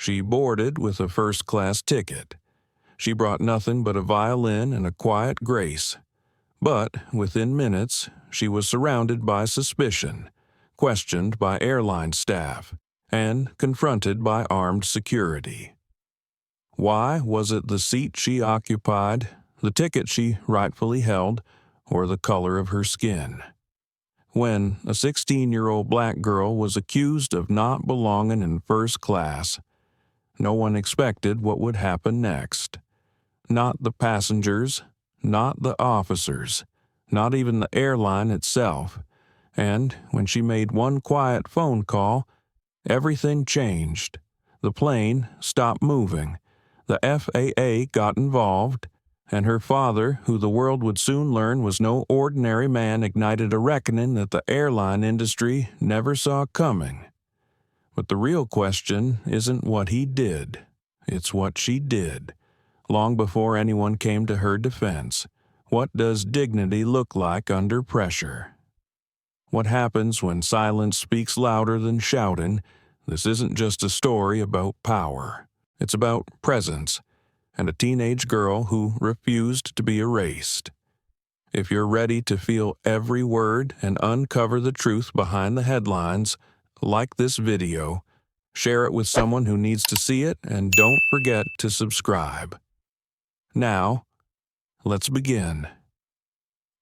She boarded with a first-class ticket. She brought nothing but a violin and a quiet grace. But within minutes, she was surrounded by suspicion, questioned by airline staff, and confronted by armed security. Why was it the seat she occupied, the ticket she rightfully held, or the color of her skin? When a 16-year-old black girl was accused of not belonging in first class, no one expected what would happen next. Not the passengers, not the officers, not even the airline itself. And when she made one quiet phone call, everything changed. The plane stopped moving. The FAA got involved, and her father, who the world would soon learn was no ordinary man, ignited a reckoning that the airline industry never saw coming. But the real question isn't what he did. It's what she did. Long before anyone came to her defense, what does dignity look like under pressure? What happens when silence speaks louder than shouting? This isn't just a story about power. It's about presence, and a teenage girl who refused to be erased. If you're ready to feel every word and uncover the truth behind the headlines, like this video, share it with someone who needs to see it, and don't forget to subscribe. Now, let's begin.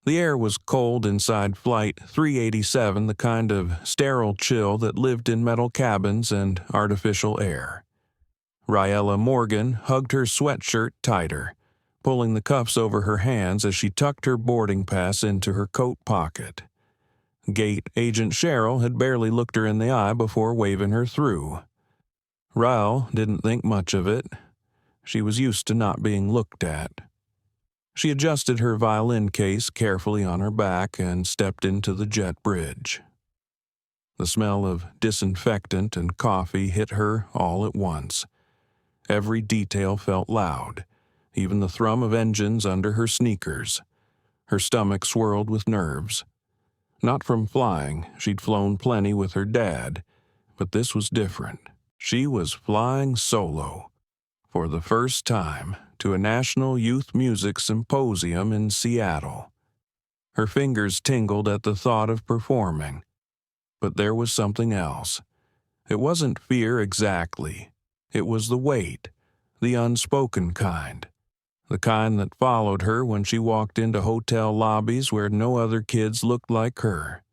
The air was cold inside Flight 387, the kind of sterile chill that lived in metal cabins and artificial air. Raelle Morgan hugged her sweatshirt tighter, pulling the cuffs over her hands as she tucked her boarding pass into her coat pocket. Gate Agent Cheryl had barely looked her in the eye before waving her through. Raelle didn't think much of it. She was used to not being looked at. She adjusted her violin case carefully on her back and stepped into the jet bridge. The smell of disinfectant and coffee hit her all at once. Every detail felt loud, even the thrum of engines under her sneakers. Her stomach swirled with nerves. Not from flying, she'd flown plenty with her dad, but this was different. She was flying solo, for the first time, to a National Youth Music Symposium in Seattle. Her fingers tingled at the thought of performing. But there was something else. It wasn't fear exactly. It was the weight, the unspoken kind. The kind that followed her when she walked into hotel lobbies where no other kids looked like her.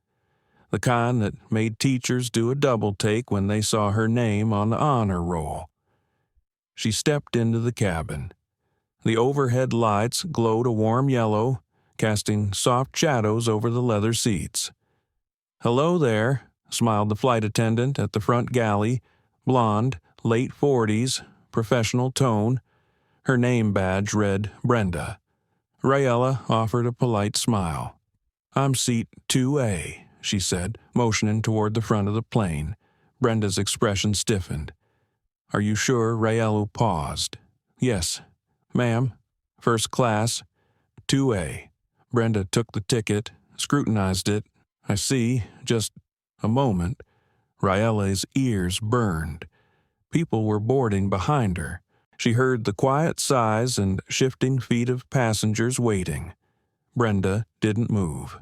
The kind that made teachers do a double take when they saw her name on the honor roll. She stepped into the cabin. The overhead lights glowed a warm yellow, casting soft shadows over the leather seats. "Hello there," smiled the flight attendant at the front galley, blonde, late 40s, professional tone. Her name badge read Brenda. Raelle offered a polite smile. "I'm seat 2A," she said, motioning toward the front of the plane. Brenda's expression stiffened. "Are you sure?" Raelle paused. "Yes, ma'am. First class, 2A. Brenda took the ticket, scrutinized it. "I see. Just a moment." Raelle's ears burned. People were boarding behind her. She heard the quiet sighs and shifting feet of passengers waiting. Brenda didn't move.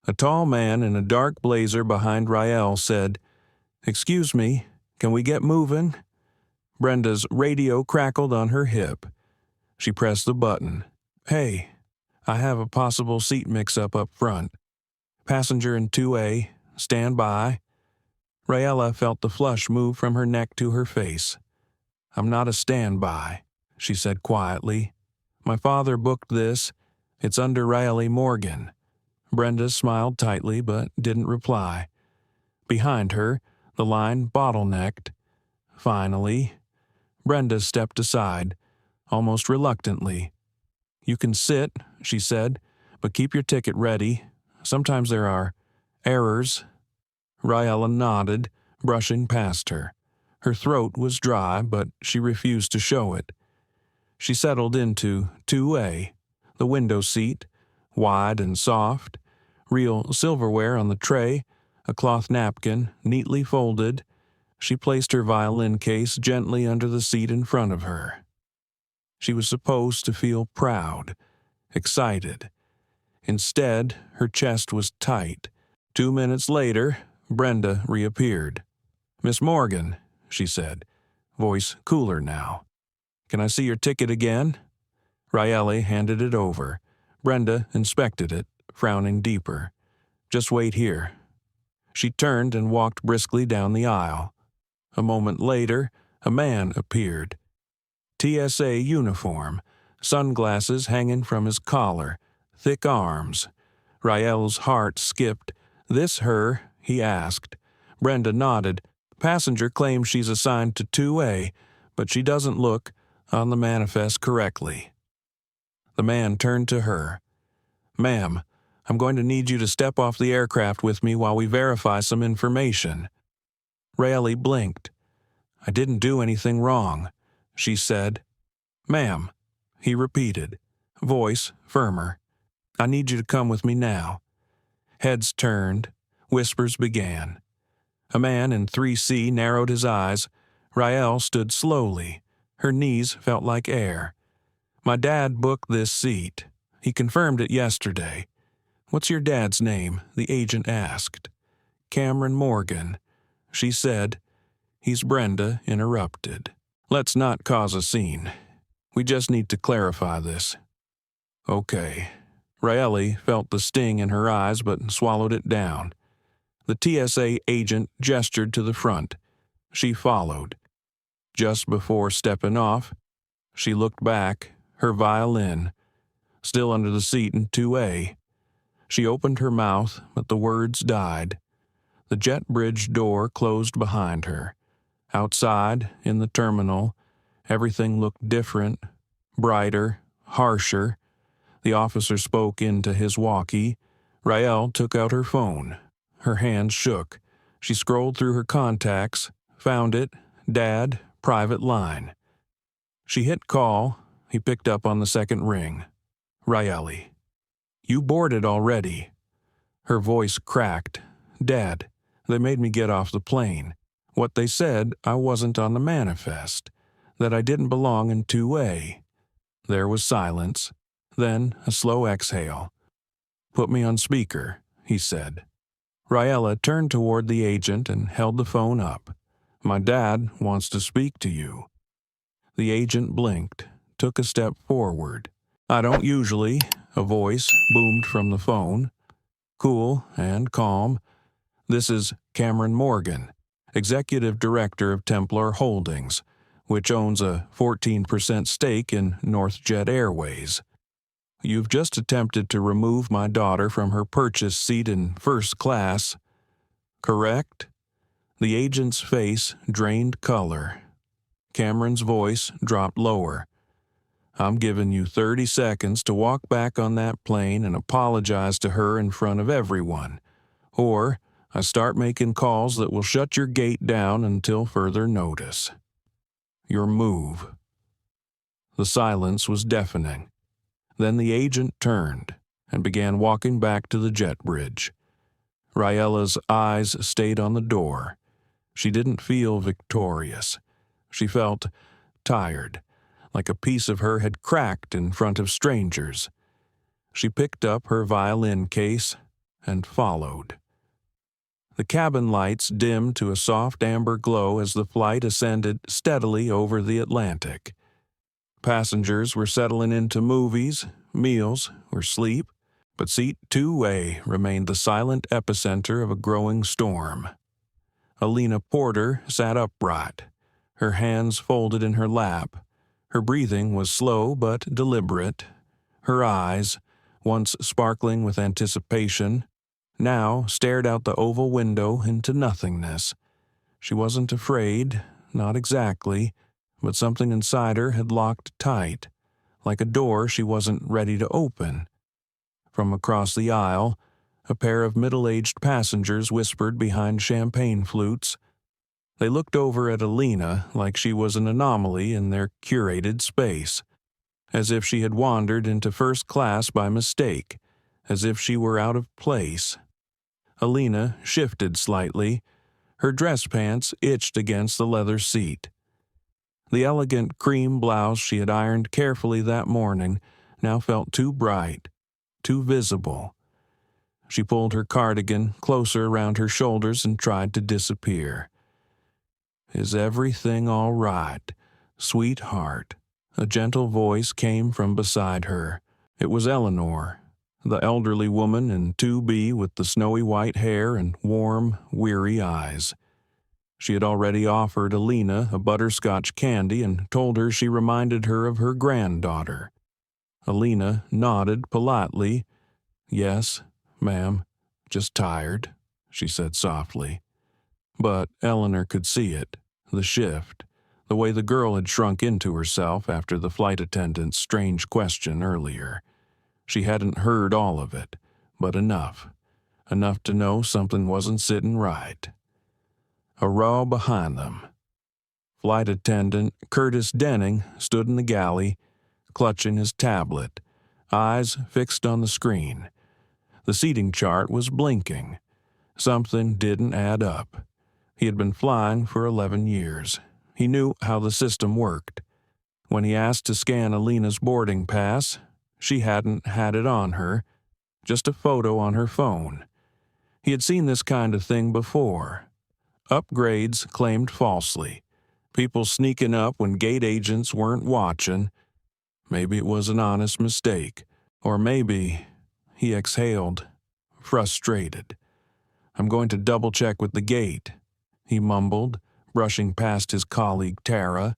A tall man in a dark blazer behind Raelle said, "Excuse me, can we get moving?" Brenda's radio crackled on her hip. She pressed the button. "Hey, I have a possible seat mix-up up front. Passenger in 2A, stand by." Raelle felt the flush move from her neck to her face. "I'm not a standby," she said quietly. "My father booked this. It's under Raelle Morgan." Brenda smiled tightly but didn't reply. Behind her, the line bottlenecked. Finally, Brenda stepped aside, almost reluctantly. "You can sit," she said, "but keep your ticket ready. Sometimes there are errors." Raelle nodded, brushing past her. Her throat was dry, but she refused to show it. She settled into 2A, the window seat, wide and soft, real silverware on the tray, a cloth napkin, neatly folded. She placed her violin case gently under the seat in front of her. She was supposed to feel proud, excited. Instead, her chest was tight. 2 minutes later, Brenda reappeared. "Miss Morgan," she said, voice cooler now. "Can I see your ticket again?" Raelle handed it over. Brenda inspected it, frowning deeper. "Just wait here." She turned and walked briskly down the aisle. A moment later, a man appeared. TSA uniform, sunglasses hanging from his collar, thick arms. Raelle's heart skipped. "This her?" he asked. Brenda nodded. "Passenger claims she's assigned to 2A, but she doesn't look on the manifest correctly." The man turned to her. "Ma'am, I'm going to need you to step off the aircraft with me while we verify some information." Raelle blinked. "I didn't do anything wrong," she said. "Ma'am," he repeated, voice firmer. "I need you to come with me now." Heads turned. Whispers began. A man in 3C narrowed his eyes. Raelle stood slowly. Her knees felt like air. "My dad booked this seat. He confirmed it yesterday." "What's your dad's name?" the agent asked. "Cameron Morgan," she said. Brenda interrupted. "Let's not cause a scene. We just need to clarify this." "Okay." Raelle felt the sting in her eyes but swallowed it down. The TSA agent gestured to the front. She followed. Just before stepping off, she looked back, her violin, still under the seat in 2A. She opened her mouth, but the words died. The jet bridge door closed behind her. Outside, in the terminal, everything looked different, brighter, harsher. The officer spoke into his walkie. Raelle took out her phone. Her hands shook. She scrolled through her contacts, found it, Dad, private line. She hit call. He picked up on the second ring. "Raelle." "You boarded already." Her voice cracked. "Dad, they made me get off the plane. What they said, I wasn't on the manifest, that I didn't belong in 2A. There was silence, then a slow exhale. "Put me on speaker," he said. Raelle turned toward the agent and held the phone up. "My dad wants to speak to you." The agent blinked, took a step forward. "I don't usually," a voice boomed from the phone. Cool and calm. "This is Cameron Morgan, Executive Director of Templar Holdings, which owns a 14% stake in NorthJet Airways. You've just attempted to remove my daughter from her purchase seat in first class, correct?" The agent's face drained color. Cameron's voice dropped lower. "I'm giving you 30 seconds to walk back on that plane and apologize to her in front of everyone, or I start making calls that will shut your gate down until further notice. Your move." The silence was deafening. Then the agent turned and began walking back to the jet bridge. Raelle's eyes stayed on the door. She didn't feel victorious. She felt tired, like a piece of her had cracked in front of strangers. She picked up her violin case and followed. The cabin lights dimmed to a soft amber glow as the flight ascended steadily over the Atlantic. Passengers were settling into movies, meals, or sleep, but seat 2A remained the silent epicenter of a growing storm. Alina Porter sat upright, her hands folded in her lap. Her breathing was slow but deliberate. Her eyes, once sparkling with anticipation, now stared out the oval window into nothingness. She wasn't afraid, not exactly, but something inside her had locked tight, like a door she wasn't ready to open. From across the aisle, a pair of middle-aged passengers whispered behind champagne flutes. They looked over at Alina like she was an anomaly in their curated space, as if she had wandered into first class by mistake, as if she were out of place. Alina shifted slightly. Her dress pants itched against the leather seat. The elegant cream blouse she had ironed carefully that morning now felt too bright, too visible. She pulled her cardigan closer around her shoulders and tried to disappear. "Is everything all right, sweetheart?" A gentle voice came from beside her. It was Eleanor, the elderly woman in 2B with the snowy white hair and warm, weary eyes. She had already offered Alina a butterscotch candy and told her she reminded her of her granddaughter. Alina nodded politely. "Yes, ma'am, just tired," she said softly. But Eleanor could see it, the shift, the way the girl had shrunk into herself after the flight attendant's strange question earlier. She hadn't heard all of it, but enough to know something wasn't sitting right. A row behind them. Flight attendant Curtis Denning stood in the galley, clutching his tablet, eyes fixed on the screen. The seating chart was blinking. Something didn't add up. He had been flying for 11 years. He knew how the system worked. When he asked to scan Alina's boarding pass, she hadn't had it on her, just a photo on her phone. He had seen this kind of thing before. Upgrades claimed falsely. People sneaking up when gate agents weren't watching. Maybe it was an honest mistake. Or maybe, he exhaled, frustrated. "I'm going to double-check with the gate," he mumbled, brushing past his colleague Tara.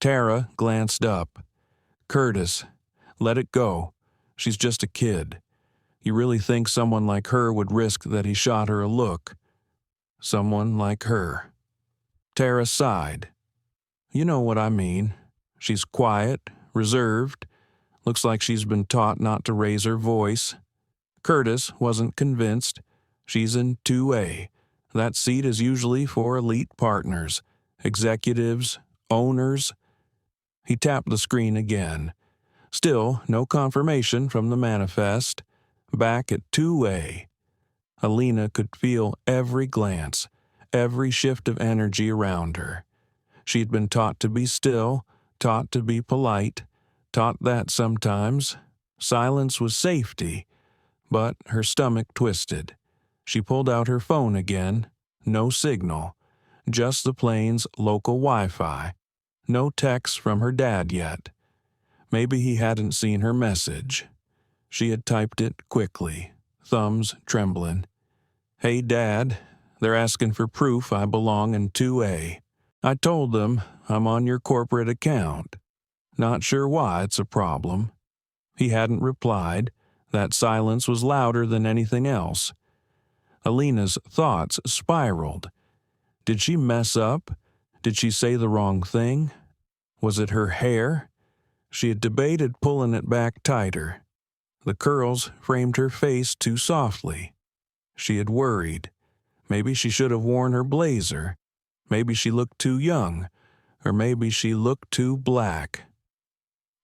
Tara glanced up. "Curtis, let it go. She's just a kid. You really think someone like her would risk that he shot her a look? Someone like her." Tara sighed. "You know what I mean. She's quiet, reserved. Looks like she's been taught not to raise her voice." Curtis wasn't convinced. "She's in 2A. That seat is usually for elite partners, executives, owners." He tapped the screen again. Still no confirmation from the manifest. Back at 2A. Alina could feel every glance, every shift of energy around her. She'd been taught to be still, taught to be polite, taught that sometimes silence was safety, but her stomach twisted. She pulled out her phone again. No signal. Just the plane's local Wi-Fi. No text from her dad yet. Maybe he hadn't seen her message. She had typed it quickly, thumbs trembling. "Hey, Dad, they're asking for proof I belong in 2A. I told them I'm on your corporate account. Not sure why it's a problem." He hadn't replied. That silence was louder than anything else. Alina's thoughts spiraled. Did she mess up? Did she say the wrong thing? Was it her hair? She had debated pulling it back tighter. The curls framed her face too softly. She had worried. Maybe she should have worn her blazer. Maybe she looked too young. Or maybe she looked too black.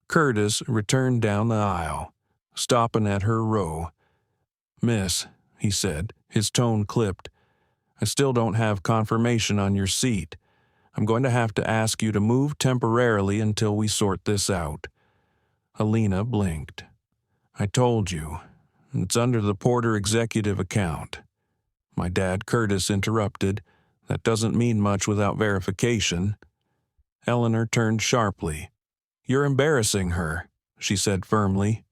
Curtis returned down the aisle, stopping at her row. "Miss," he said, his tone clipped, "I still don't have confirmation on your seat. I'm going to have to ask you to move temporarily until we sort this out." Alina blinked. "I told you. It's under the Porter executive account." "My dad," Curtis interrupted. "That doesn't mean much without verification." Eleanor turned sharply. "You're embarrassing her," she said firmly.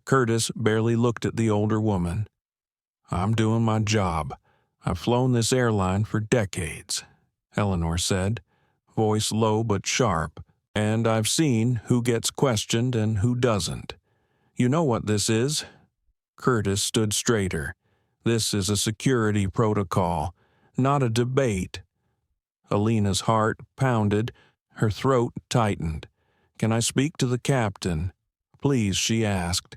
Curtis barely looked at the older woman. "I'm doing my job. I've flown this airline for decades," Eleanor said, voice low but sharp, "and I've seen who gets questioned and who doesn't. You know what this is?" Curtis stood straighter. "This is a security protocol, not a debate." Alina's heart pounded, her throat tightened. "Can I speak to the captain?" "Please," she asked.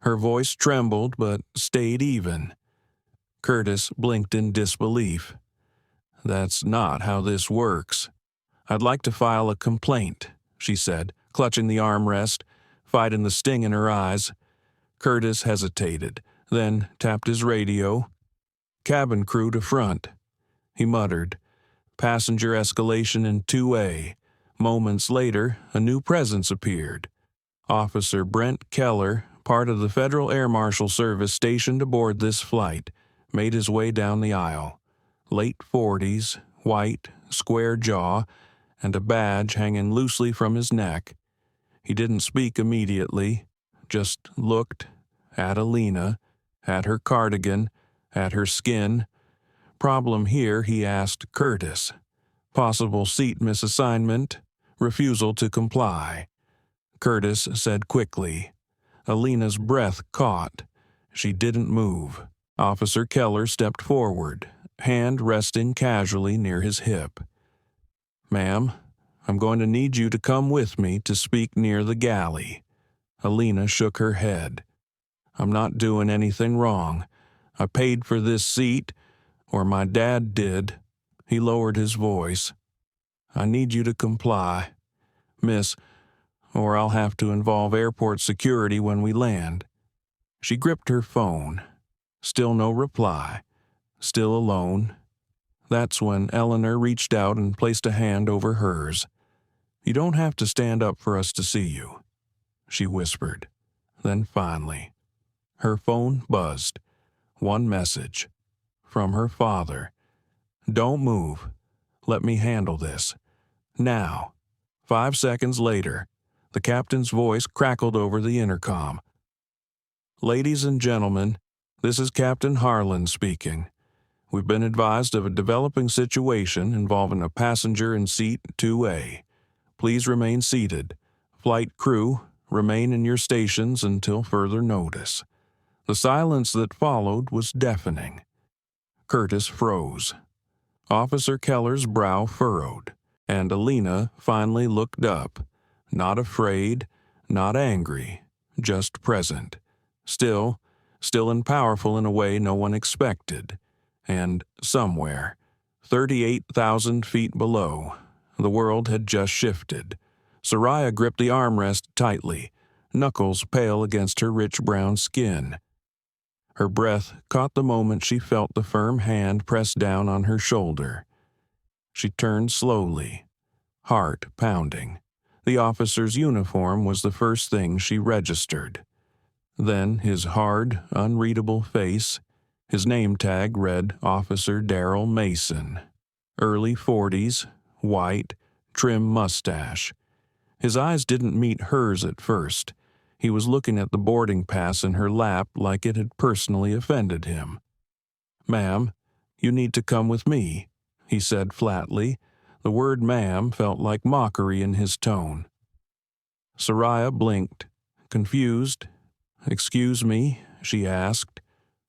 Her voice trembled but stayed even. Curtis blinked in disbelief. "That's not how this works." "I'd like to file a complaint," she said, clutching the armrest, fighting the sting in her eyes. Curtis hesitated, then tapped his radio. "Cabin crew to front." He muttered, "Passenger escalation in 2A." Moments later, a new presence appeared. Officer Brent Keller, part of the Federal Air Marshal Service stationed aboard this flight, made his way down the aisle. Late 40s, white, square jaw, and a badge hanging loosely from his neck. He didn't speak immediately, just looked at Alina, at her cardigan, at her skin. Problem here, he asked Curtis. Possible seat misassignment, refusal to comply. Curtis said quickly. Alina's breath caught. She didn't move. Officer Keller stepped forward, hand resting casually near his hip. "Ma'am, I'm going to need you to come with me to speak near the galley." Alina shook her head. "I'm not doing anything wrong. I paid for this seat, or my dad did." He lowered his voice. "I need you to comply, Miss, or I'll have to involve airport security when we land." She gripped her phone. Still no reply. Still alone. That's when Eleanor reached out and placed a hand over hers. "You don't have to stand up for us to see you," she whispered. Then finally, her phone buzzed. One message. From her father. "Don't move. Let me handle this. Now." 5 seconds later, the captain's voice crackled over the intercom. "Ladies and gentlemen, this is Captain Harlan speaking. We've been advised of a developing situation involving a passenger in seat 2A. Please remain seated. Flight crew, remain in your stations until further notice." The silence that followed was deafening. Curtis froze. Officer Keller's brow furrowed, and Alina finally looked up. Not afraid, not angry, just present. Still and powerful in a way no one expected. And somewhere, 38,000 feet below, the world had just shifted. Soraya gripped the armrest tightly, knuckles pale against her rich brown skin. Her breath caught the moment she felt the firm hand press down on her shoulder. She turned slowly, heart pounding. The officer's uniform was the first thing she registered. Then his hard, unreadable face. His name tag read Officer Darrell Mason. Early 40s, white, trim mustache. His eyes didn't meet hers at first. He was looking at the boarding pass in her lap like it had personally offended him. "Ma'am, you need to come with me," he said flatly. The word "ma'am" felt like mockery in his tone. Soraya blinked, confused. "Excuse me?" she asked,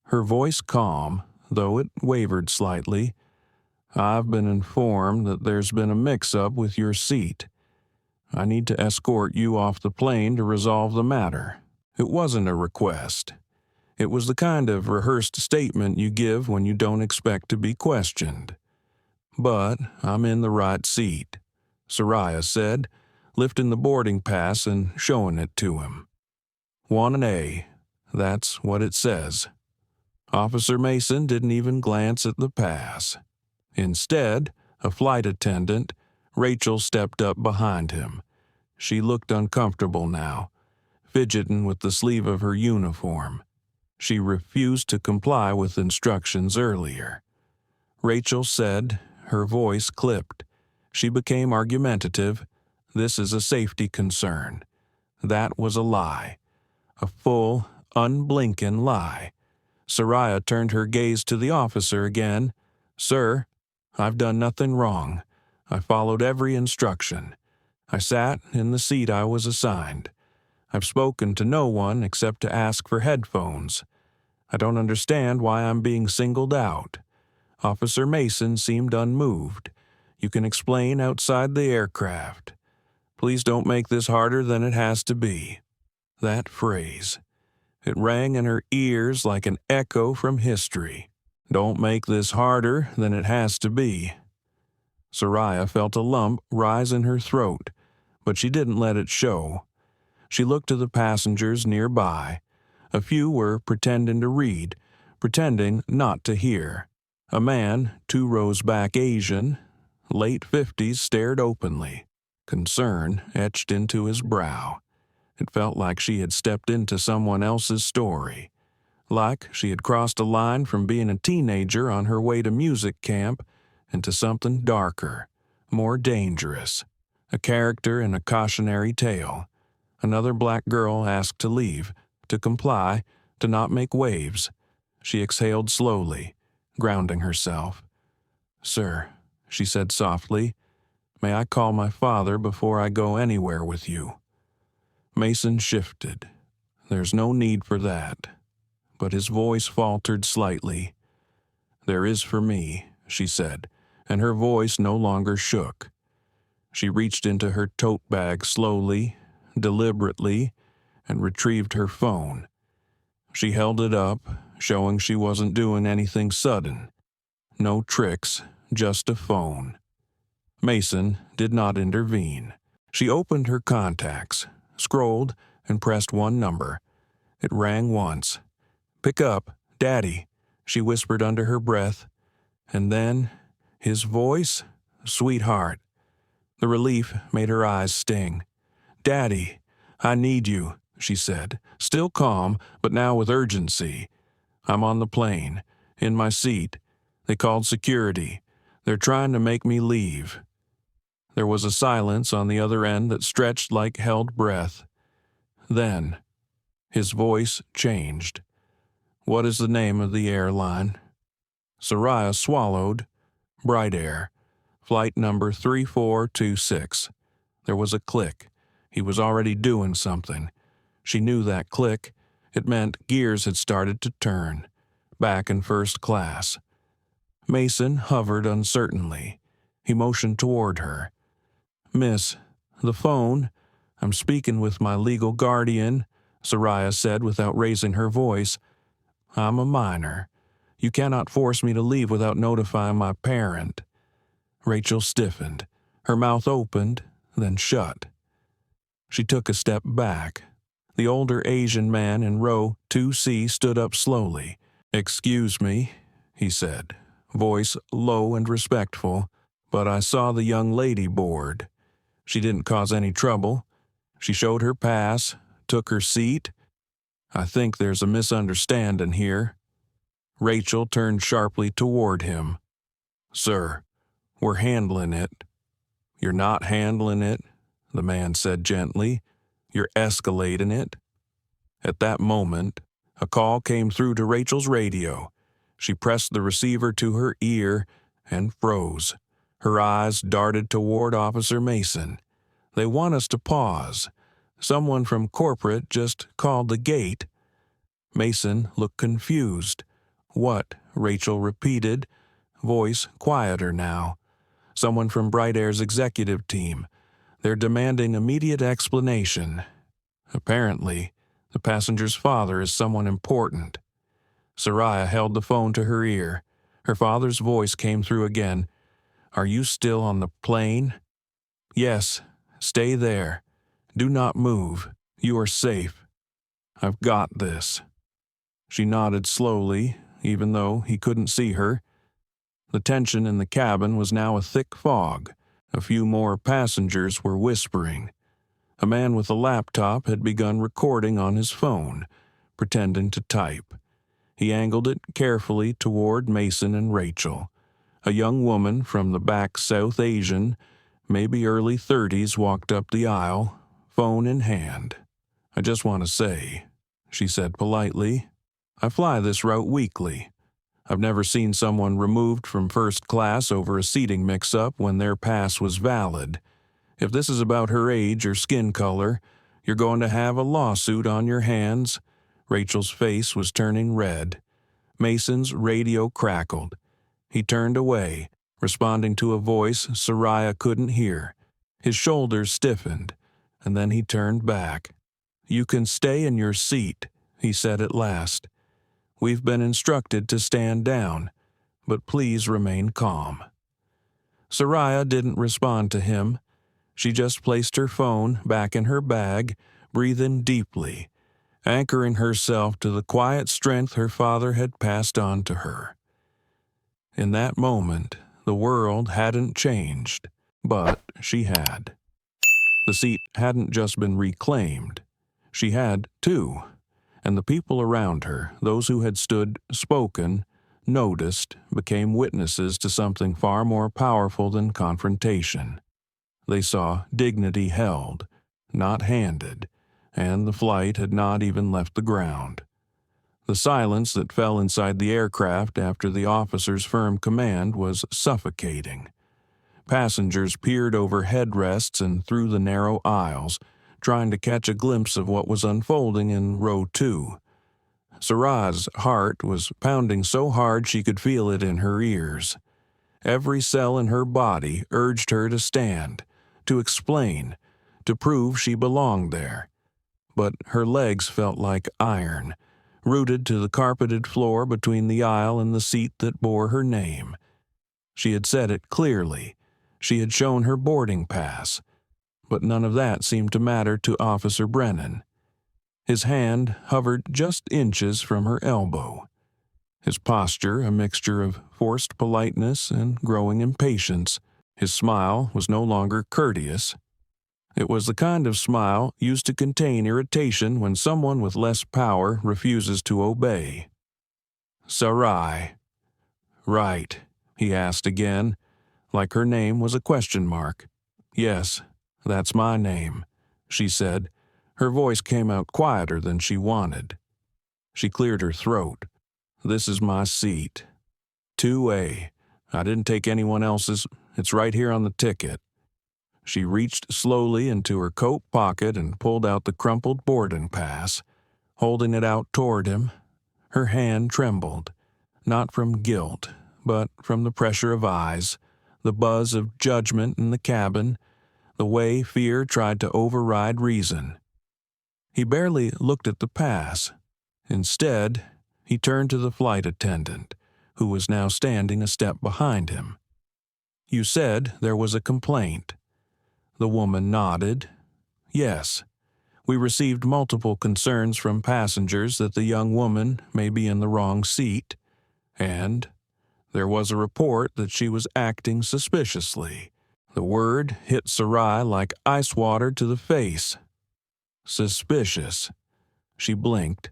her voice calm, though it wavered slightly. "I've been informed that there's been a mix-up with your seat. I need to escort you off the plane to resolve the matter." It wasn't a request. It was the kind of rehearsed statement you give when you don't expect to be questioned. "But I'm in the right seat," Soraya said, lifting the boarding pass and showing it to him. 1A, that's what it says. Officer Mason didn't even glance at the pass. Instead, a flight attendant, Rachel, stepped up behind him. She looked uncomfortable now, fidgeting with the sleeve of her uniform. She refused to comply with instructions earlier. Rachel said, her voice clipped. She became argumentative. "This is a safety concern." That was a lie. A full, unblinking lie. Soraya turned her gaze to the officer again. "Sir, I've done nothing wrong. I followed every instruction. I sat in the seat I was assigned. I've spoken to no one except to ask for headphones. I don't understand why I'm being singled out." Officer Mason seemed unmoved. "You can explain outside the aircraft. Please don't make this harder than it has to be." That phrase. It rang in her ears like an echo from history. Don't make this harder than it has to be. Soraya felt a lump rise in her throat, but she didn't let it show. She looked to the passengers nearby. A few were pretending to read, pretending not to hear. A man, 2 rows back Asian, late 50s, stared openly, concern etched into his brow. It felt like she had stepped into someone else's story, like she had crossed a line from being a teenager on her way to music camp into something darker, more dangerous, a character in a cautionary tale. Another black girl asked to leave, to comply, to not make waves. She exhaled slowly, grounding herself. "Sir," she said softly, "may I call my father before I go anywhere with you?" Mason shifted. "There's no need for that." But his voice faltered slightly. "There is for me," she said, and her voice no longer shook. She reached into her tote bag slowly, deliberately, and retrieved her phone. She held it up, showing she wasn't doing anything sudden. No tricks, just a phone. Mason did not intervene. She opened her contacts, scrolled, and pressed one number. It rang once. "Pick up, Daddy," she whispered under her breath. And then, his voice, "Sweetheart." The relief made her eyes sting. "Daddy, I need you," she said, still calm, but now with urgency. "I'm on the plane, in my seat. They called security. They're trying to make me leave." There was a silence on the other end that stretched like held breath. Then, his voice changed. "What is the name of the airline?" Soraya swallowed. "Bright Air. Flight number 3426. There was a click. He was already doing something. She knew that click. It meant gears had started to turn. Back in first class. Mason hovered uncertainly. He motioned toward her. "Miss, the phone. I'm speaking with my legal guardian," Soraya said without raising her voice. "I'm a minor. You cannot force me to leave without notifying my parent." Rachel stiffened. Her mouth opened, then shut. She took a step back. The older Asian man in row 2C stood up slowly. "Excuse me," he said, voice low and respectful, "but I saw the young lady board. She didn't cause any trouble. She showed her pass, took her seat. I think there's a misunderstanding here." Rachel turned sharply toward him. "Sir, we're handling it." "You're not handling it," the man said gently. "You're escalating it." At that moment, a call came through to Rachel's radio. She pressed the receiver to her ear and froze. Her eyes darted toward Officer Mason. "They want us to pause. Someone from corporate just called the gate." Mason looked confused. "What?" Rachel repeated, voice quieter now. "Someone from Bright Air's executive team. They're demanding immediate explanation. Apparently, the passenger's father is someone important." Soraya held the phone to her ear. Her father's voice came through again. "Are you still on the plane?" "Yes. Stay there. Do not move. You are safe. I've got this." She nodded slowly, even though he couldn't see her. The tension in the cabin was now a thick fog. A few more passengers were whispering. A man with a laptop had begun recording on his phone, pretending to type. He angled it carefully toward Mason and Rachel. A young woman from the back South Asian, maybe early 30s, walked up the aisle, phone in hand. "I just want to say," she said politely, "I fly this route weekly. I've never seen someone removed from first class over a seating mix-up when their pass was valid. If this is about her age or skin color, you're going to have a lawsuit on your hands." Rachel's face was turning red. Mason's radio crackled. He turned away, responding to a voice Soraya couldn't hear. His shoulders stiffened, and then he turned back. "You can stay in your seat," he said at last. "We've been instructed to stand down, but please remain calm." Soraya didn't respond to him. She just placed her phone back in her bag, breathing deeply, anchoring herself to the quiet strength her father had passed on to her. In that moment, the world hadn't changed, but she had. The seat hadn't just been reclaimed. She had, too, and the people around her, those who had stood, spoken, noticed, became witnesses to something far more powerful than confrontation. They saw dignity held, not handed, and the flight had not even left the ground. The silence that fell inside the aircraft after the officer's firm command was suffocating. Passengers peered over headrests and through the narrow aisles, trying to catch a glimpse of what was unfolding in row 2. Sarah's heart was pounding so hard she could feel it in her ears. Every cell in her body urged her to stand, to explain, to prove she belonged there. But her legs felt like iron, rooted to the carpeted floor between the aisle and the seat that bore her name. She had said it clearly. She had shown her boarding pass. But none of that seemed to matter to Officer Brennan. His hand hovered just inches from her elbow. His posture a mixture of forced politeness and growing impatience. His smile was no longer courteous. It was the kind of smile used to contain irritation when someone with less power refuses to obey. "Sarai." "Right," he asked again, like her name was a question mark. "Yes, that's my name," she said. Her voice came out quieter than she wanted. She cleared her throat. "This is my seat. 2A. I didn't take anyone else's. It's right here on the ticket." She reached slowly into her coat pocket and pulled out the crumpled boarding pass, holding it out toward him. Her hand trembled, not from guilt, but from the pressure of eyes, the buzz of judgment in the cabin, the way fear tried to override reason. He barely looked at the pass. Instead, he turned to the flight attendant, who was now standing a step behind him. "You said there was a complaint." The woman nodded. "Yes. We received multiple concerns from passengers that the young woman may be in the wrong seat, and there was a report that she was acting suspiciously." The word hit Sarai like ice water to the face. Suspicious. She blinked,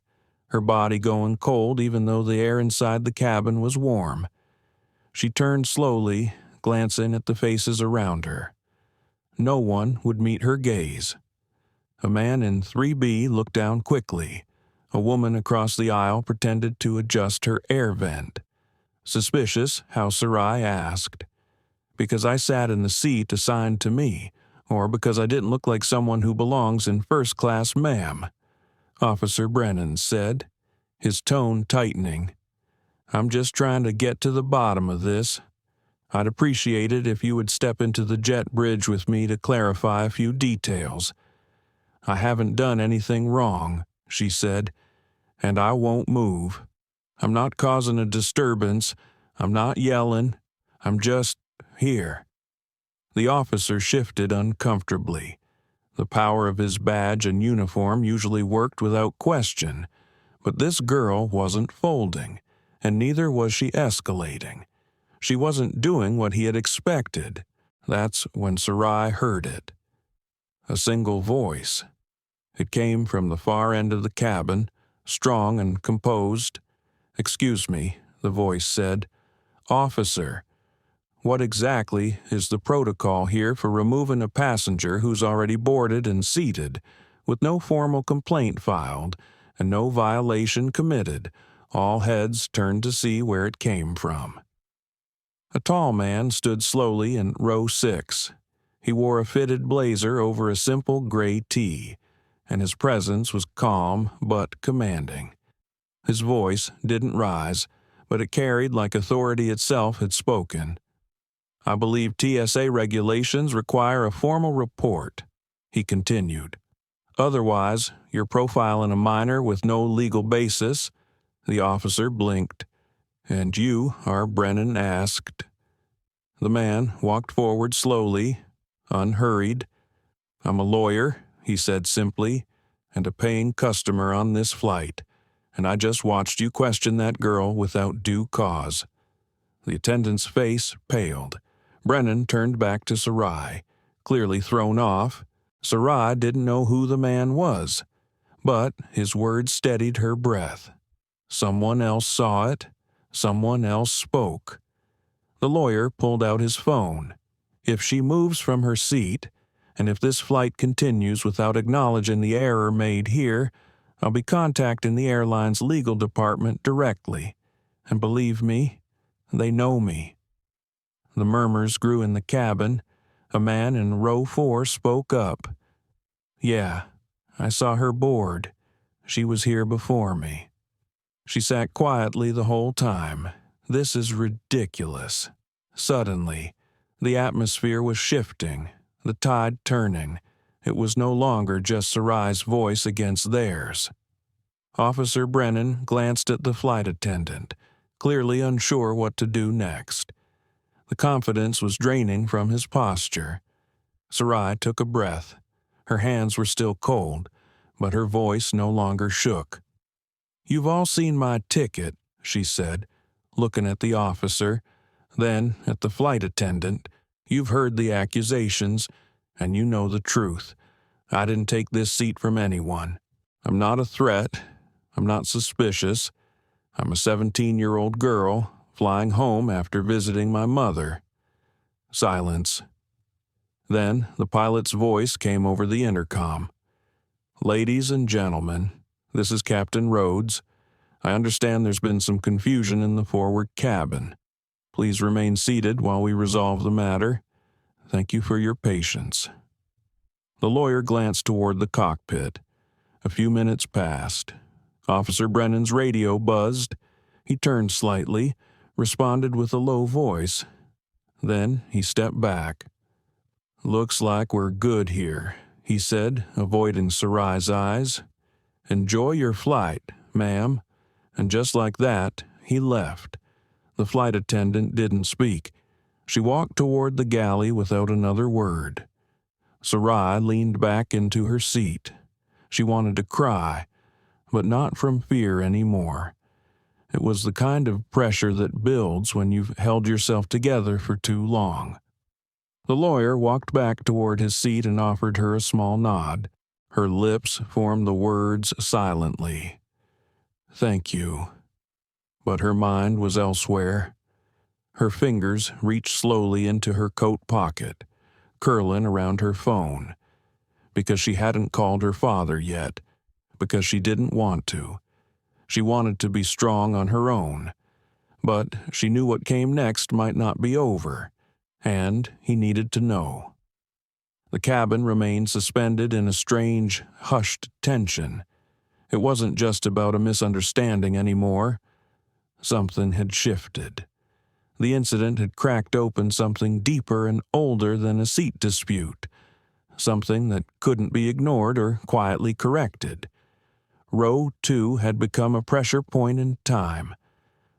her body going cold even though the air inside the cabin was warm. She turned slowly, glancing at the faces around her. No one would meet her gaze. A man in 3B looked down quickly. A woman across the aisle pretended to adjust her air vent. Suspicious how Sarai asked. "Because I sat in the seat assigned to me, or because I didn't look like someone who belongs in first class, ma'am," Officer Brennan said, his tone tightening. "I'm just trying to get to the bottom of this. I'd appreciate it if you would step into the jet bridge with me to clarify a few details." "I haven't done anything wrong," she said, "and I won't move. I'm not causing a disturbance. I'm not yelling. I'm just here." The officer shifted uncomfortably. The power of his badge and uniform usually worked without question, but this girl wasn't folding, and neither was she escalating. She wasn't doing what he had expected. That's when Sarai heard it. A single voice. It came from the far end of the cabin, strong and composed. "Excuse me," the voice said. "Officer, what exactly is the protocol here for removing a passenger who's already boarded and seated, with no formal complaint filed and no violation committed?" All heads turned to see where it came from. A tall man stood slowly in row 6. He wore a fitted blazer over a simple gray tee, and his presence was calm but commanding. His voice didn't rise, but it carried like authority itself had spoken. "I believe TSA regulations require a formal report," he continued. "Otherwise, you're profiling a minor with no legal basis." The officer blinked. "And you are Brennan asked." The man walked forward slowly, unhurried. "I'm a lawyer," he said simply, "and a paying customer on this flight, and I just watched you question that girl without due cause." The attendant's face paled. Brennan turned back to Sarai, clearly thrown off. Sarai didn't know who the man was, but his words steadied her breath. Someone else saw it. Someone else spoke. The lawyer pulled out his phone. If she moves from her seat, and if this flight continues without acknowledging the error made here, I'll be contacting the airline's legal department directly. And believe me, they know me. The murmurs grew in the cabin. A man in row 4 spoke up. Yeah, I saw her board. She was here before me. She sat quietly the whole time. This is ridiculous. Suddenly, the atmosphere was shifting, the tide turning. It was no longer just Sarai's voice against theirs. Officer Brennan glanced at the flight attendant, clearly unsure what to do next. The confidence was draining from his posture. Sarai took a breath. Her hands were still cold, but her voice no longer shook. "You've all seen my ticket," she said, looking at the officer, then at the flight attendant. "You've heard the accusations, and you know the truth. I didn't take this seat from anyone. I'm not a threat. I'm not suspicious. I'm a 17-year-old girl flying home after visiting my mother." Silence. Then the pilot's voice came over the intercom. "Ladies and gentlemen, this is Captain Rhodes. I understand there's been some confusion in the forward cabin. Please remain seated while we resolve the matter. Thank you for your patience." The lawyer glanced toward the cockpit. A few minutes passed. Officer Brennan's radio buzzed. He turned slightly, responded with a low voice. Then he stepped back. "Looks like we're good here," he said, avoiding Sarai's eyes. "Enjoy your flight, ma'am." And just like that, he left. The flight attendant didn't speak. She walked toward the galley without another word. Sarai leaned back into her seat. She wanted to cry, but not from fear anymore. It was the kind of pressure that builds when you've held yourself together for too long. The lawyer walked back toward his seat and offered her a small nod. Her lips formed the words silently. "Thank you." But her mind was elsewhere. Her fingers reached slowly into her coat pocket, curling around her phone. Because she hadn't called her father yet. Because she didn't want to. She wanted to be strong on her own. But she knew what came next might not be over. And he needed to know. The cabin remained suspended in a strange, hushed tension. It wasn't just about a misunderstanding anymore. Something had shifted. The incident had cracked open something deeper and older than a seat dispute. Something that couldn't be ignored or quietly corrected. Row 2 had become a pressure point in time.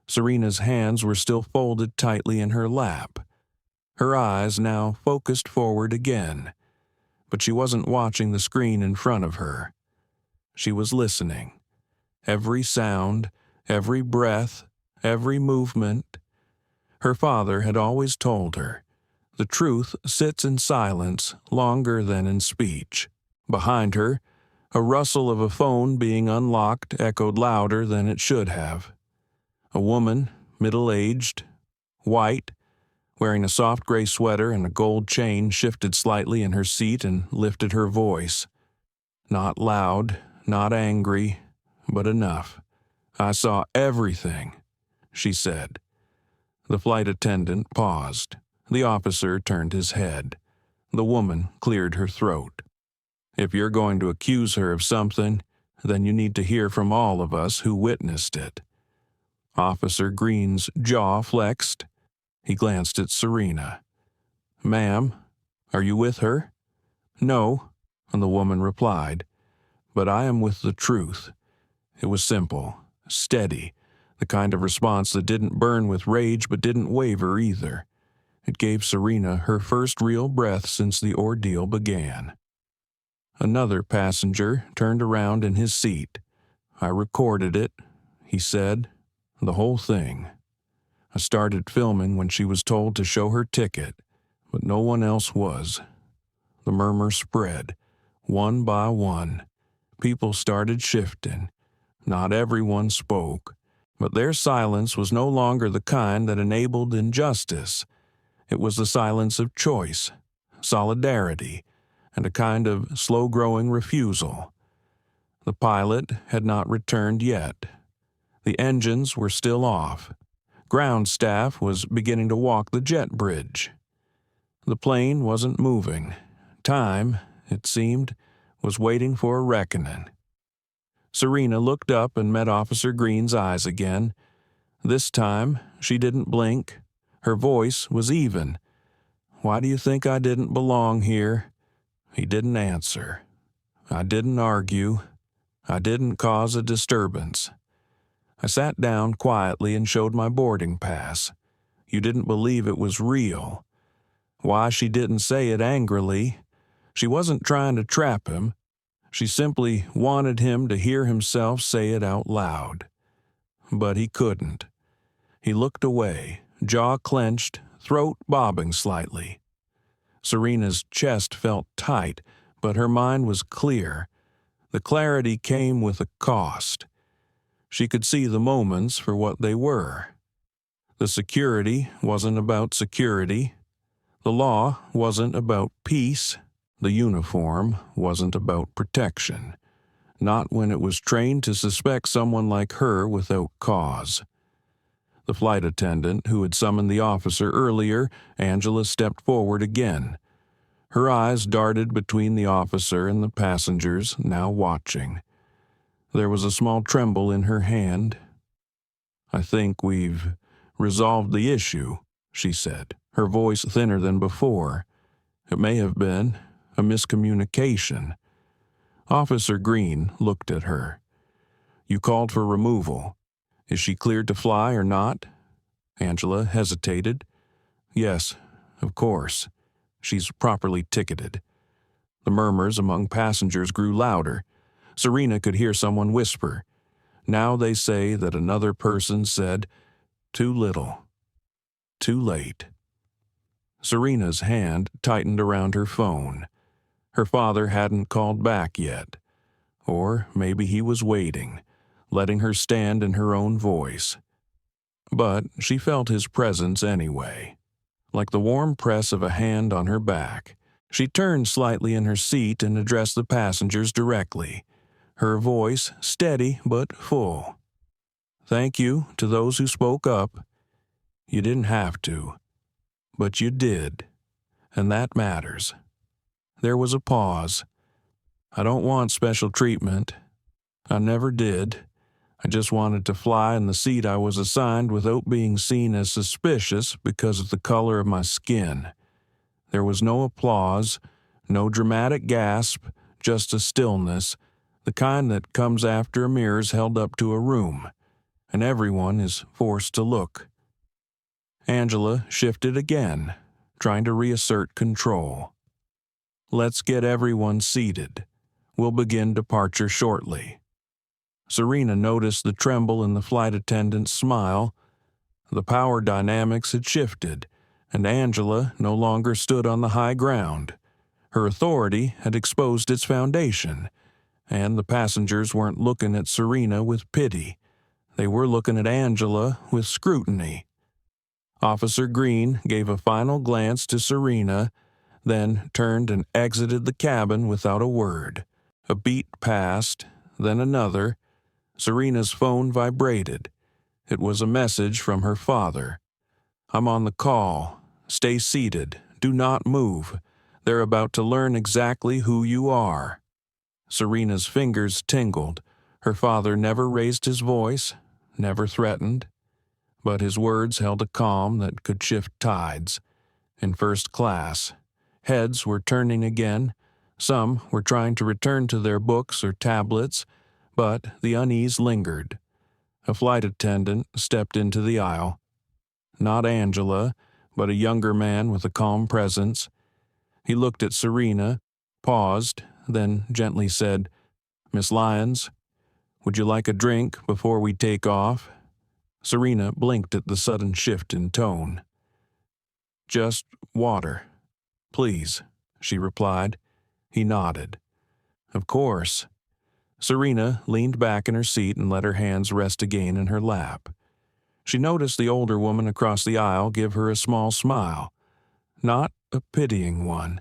Serena's hands were still folded tightly in her lap. Her eyes now focused forward again. But she wasn't watching the screen in front of her. She was listening. Every sound, every breath, every movement. Her father had always told her, the truth sits in silence longer than in speech. Behind her, a rustle of a phone being unlocked echoed louder than it should have. A woman, middle-aged, white, wearing a soft gray sweater and a gold chain, shifted slightly in her seat and lifted her voice. Not loud, not angry, but enough. "I saw everything," she said. The flight attendant paused. The officer turned his head. The woman cleared her throat. "If you're going to accuse her of something, then you need to hear from all of us who witnessed it." Officer Green's jaw flexed. He glanced at Serena. "Ma'am, are you with her?" "No," the woman replied. "But I am with the truth." It was simple, steady, the kind of response that didn't burn with rage but didn't waver either. It gave Serena her first real breath since the ordeal began. Another passenger turned around in his seat. "I recorded it," he said. "The whole thing. I started filming when she was told to show her ticket, but no one else was. The murmur spread, one by one. People started shifting. Not everyone spoke, but their silence was no longer the kind that enabled injustice. It was the silence of choice, solidarity, and a kind of slow-growing refusal. The pilot had not returned yet. The engines were still off. Ground staff was beginning to walk the jet bridge. The plane wasn't moving. Time, it seemed, was waiting for a reckoning. Serena looked up and met Officer Green's eyes again. This time, she didn't blink. Her voice was even. "Why do you think I didn't belong here?" He didn't answer. I didn't argue. I didn't cause a disturbance. I sat down quietly and showed my boarding pass. You didn't believe it was real. Why she didn't say it angrily? She wasn't trying to trap him. She simply wanted him to hear himself say it out loud. But he couldn't. He looked away, jaw clenched, throat bobbing slightly. Serena's chest felt tight, but her mind was clear. The clarity came with a cost. She could see the moments for what they were. The security wasn't about security. The law wasn't about peace. The uniform wasn't about protection. Not when it was trained to suspect someone like her without cause. The flight attendant who had summoned the officer earlier, Angela, stepped forward again. Her eyes darted between the officer and the passengers, now watching. There was a small tremble in her hand. "I think we've resolved the issue," she said, her voice thinner than before. "It may have been a miscommunication." Officer Green looked at her. "You called for removal. Is she cleared to fly or not?" Angela hesitated. "Yes, of course. She's properly ticketed." The murmurs among passengers grew louder. Serena could hear someone whisper. Now they say that another person said, "Too little. Too late." Serena's hand tightened around her phone. Her father hadn't called back yet. Or maybe he was waiting, letting her stand in her own voice. But she felt his presence anyway, like the warm press of a hand on her back. She turned slightly in her seat and addressed the passengers directly, her voice steady but full. "Thank you to those who spoke up. You didn't have to, but you did, and that matters." There was a pause. "I don't want special treatment. I never did. I just wanted to fly in the seat I was assigned without being seen as suspicious because of the color of my skin." There was no applause, no dramatic gasp, just a stillness, the kind that comes after a mirror's held up to a room, and everyone is forced to look. Angela shifted again, trying to reassert control. "Let's get everyone seated. We'll begin departure shortly." Serena noticed the tremble in the flight attendant's smile. The power dynamics had shifted, and Angela no longer stood on the high ground. Her authority had exposed its foundation, and the passengers weren't looking at Serena with pity. They were looking at Angela with scrutiny. Officer Green gave a final glance to Serena, then turned and exited the cabin without a word. A beat passed, then another. Serena's phone vibrated. It was a message from her father. "I'm on the call. Stay seated. Do not move. They're about to learn exactly who you are." Serena's fingers tingled. Her father never raised his voice, never threatened. But his words held a calm that could shift tides. In first class, heads were turning again. Some were trying to return to their books or tablets, but the unease lingered. A flight attendant stepped into the aisle. Not Angela, but a younger man with a calm presence. He looked at Serena, paused, then gently said, "Miss Lyons, would you like a drink before we take off?" Serena blinked at the sudden shift in tone. "Just water, please," she replied. He nodded. "Of course." Serena leaned back in her seat and let her hands rest again in her lap. She noticed the older woman across the aisle give her a small smile. Not a pitying one,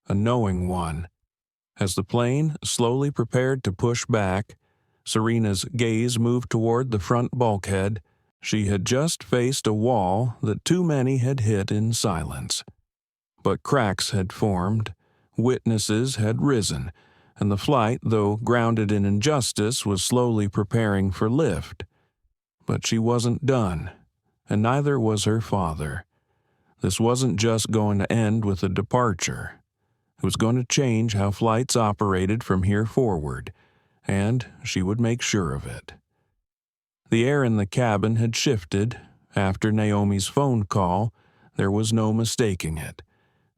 a knowing one. As the plane slowly prepared to push back, Serena's gaze moved toward the front bulkhead. She had just faced a wall that too many had hit in silence. But cracks had formed, witnesses had risen, and the flight, though grounded in injustice, was slowly preparing for lift. But she wasn't done, and neither was her father. This wasn't just going to end with a departure. It was going to change how flights operated from here forward, and she would make sure of it. The air in the cabin had shifted. After Naomi's phone call, there was no mistaking it.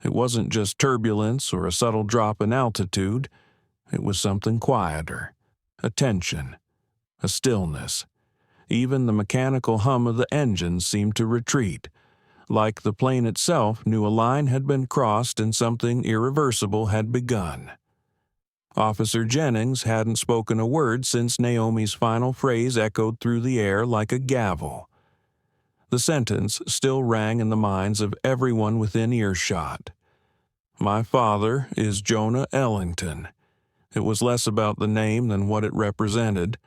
It wasn't just turbulence or a subtle drop in altitude. It was something quieter, a tension, a stillness. Even the mechanical hum of the engines seemed to retreat, like the plane itself knew a line had been crossed and something irreversible had begun. Officer Jennings hadn't spoken a word since Naomi's final phrase echoed through the air like a gavel. The sentence still rang in the minds of everyone within earshot. "My father is Jonah Ellington." It was less about the name than what it represented: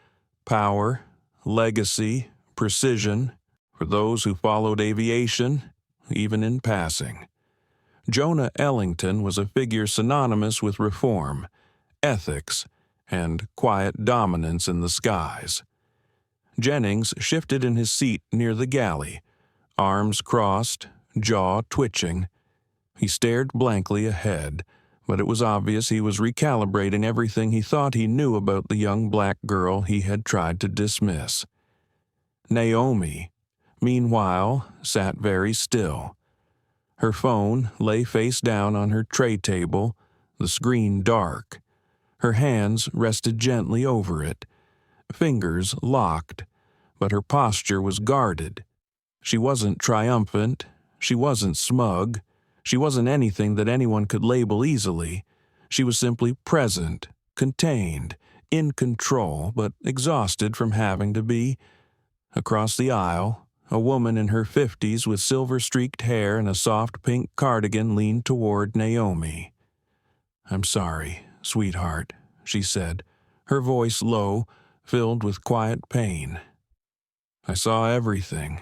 power, legacy, precision, for those who followed aviation, even in passing. Jonah Ellington was a figure synonymous with reform, ethics, and quiet dominance in the skies. Jennings shifted in his seat near the galley, arms crossed, jaw twitching. He stared blankly ahead, but it was obvious he was recalibrating everything he thought he knew about the young black girl he had tried to dismiss. Naomi, meanwhile, sat very still. Her phone lay face down on her tray table, the screen dark. Her hands rested gently over it, fingers locked, but her posture was guarded. She wasn't triumphant, she wasn't smug, she wasn't anything that anyone could label easily. She was simply present, contained, in control, but exhausted from having to be. Across the aisle, a woman in her 50s with silver-streaked hair and a soft pink cardigan leaned toward Naomi. "I'm sorry, sweetheart," she said, her voice low, filled with quiet pain. "I saw everything.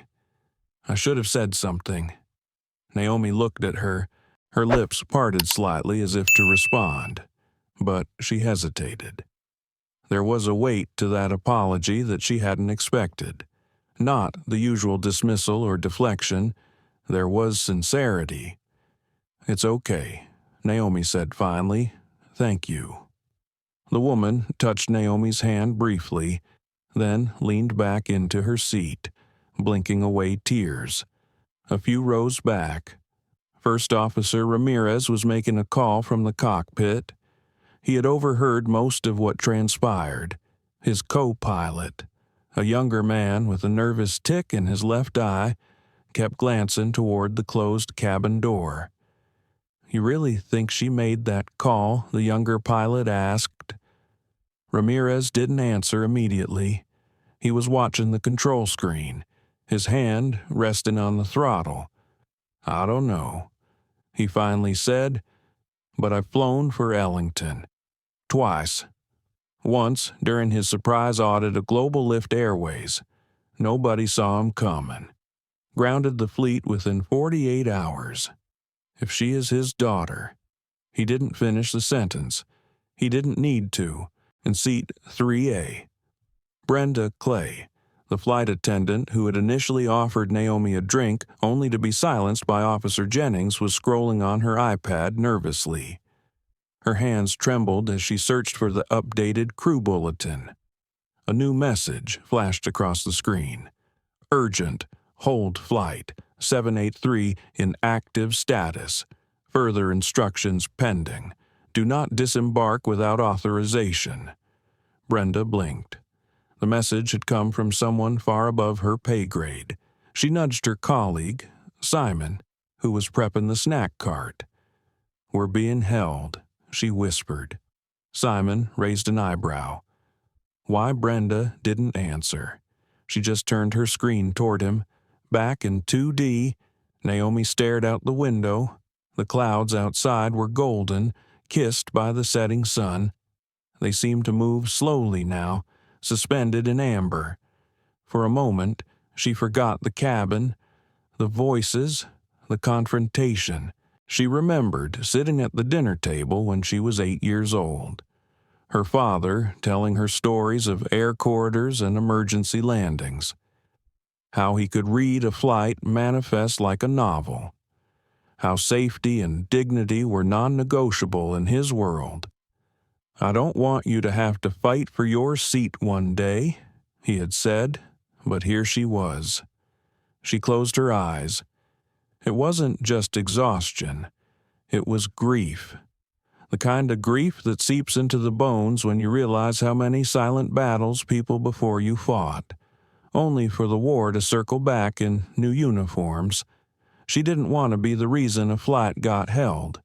I should have said something." Naomi looked at her, her lips parted slightly as if to respond, but she hesitated. There was a weight to that apology that she hadn't expected. Not the usual dismissal or deflection. There was sincerity. "It's okay," Naomi said finally. "Thank you." The woman touched Naomi's hand briefly, then leaned back into her seat, blinking away tears. A few rows back, First Officer Ramirez was making a call from the cockpit. He had overheard most of what transpired. His co-pilot, a younger man with a nervous tic in his left eye, kept glancing toward the closed cabin door. "You really think she made that call?" the younger pilot asked. Ramirez didn't answer immediately. He was watching the control screen, his hand resting on the throttle. "I don't know," he finally said, "but I've flown for Ellington. Twice. Once during his surprise audit of Global Lift Airways. Nobody saw him coming. Grounded the fleet within 48 hours. If she is his daughter." He didn't finish the sentence. He didn't need to. In seat 3A, Brenda Clay, the flight attendant who had initially offered Naomi a drink only to be silenced by Officer Jennings, was scrolling on her iPad nervously. Her hands trembled as she searched for the updated crew bulletin. A new message flashed across the screen. "Urgent. Hold flight. 783 in active status. Further instructions pending. Do not disembark without authorization." Brenda blinked. The message had come from someone far above her pay grade. She nudged her colleague, Simon, who was prepping the snack cart. "We're being held," she whispered. Simon raised an eyebrow. Why Brenda didn't answer. She just turned her screen toward him. Back in 2D, Naomi stared out the window. The clouds outside were golden, kissed by the setting sun. They seemed to move slowly now, suspended in amber. For a moment, she forgot the cabin, the voices, the confrontation. She remembered sitting at the dinner table when she was 8 years old. Her father telling her stories of air corridors and emergency landings. How he could read a flight manifest like a novel. How safety and dignity were non-negotiable in his world. "I don't want you to have to fight for your seat one day," he had said, but here she was. She closed her eyes. It wasn't just exhaustion. It was grief. The kind of grief that seeps into the bones when you realize how many silent battles people before you fought, only for the war to circle back in new uniforms. She didn't want to be the reason a flight got held.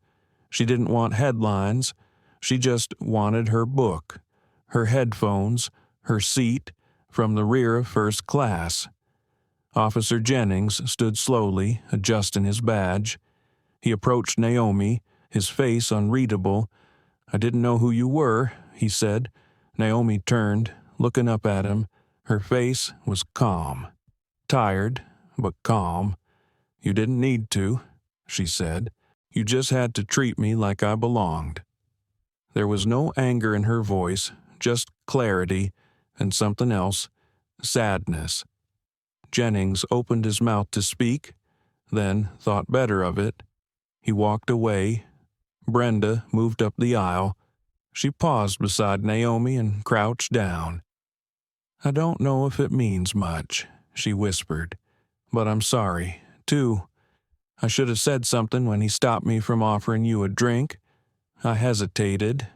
She didn't want headlines. She just wanted her book, her headphones, her seat, from the rear of first class. Officer Jennings stood slowly, adjusting his badge. He approached Naomi, his face unreadable. "I didn't know who you were," he said. Naomi turned, looking up at him. Her face was calm. Tired, but calm. "You didn't need to," she said. "You just had to treat me like I belonged." There was no anger in her voice, just clarity and something else, sadness. Jennings opened his mouth to speak, then thought better of it. He walked away. Brenda moved up the aisle. She paused beside Naomi and crouched down. "I don't know if it means much," she whispered, "but I'm sorry, too. I should have said something when he stopped me from offering you a drink. I hesitated,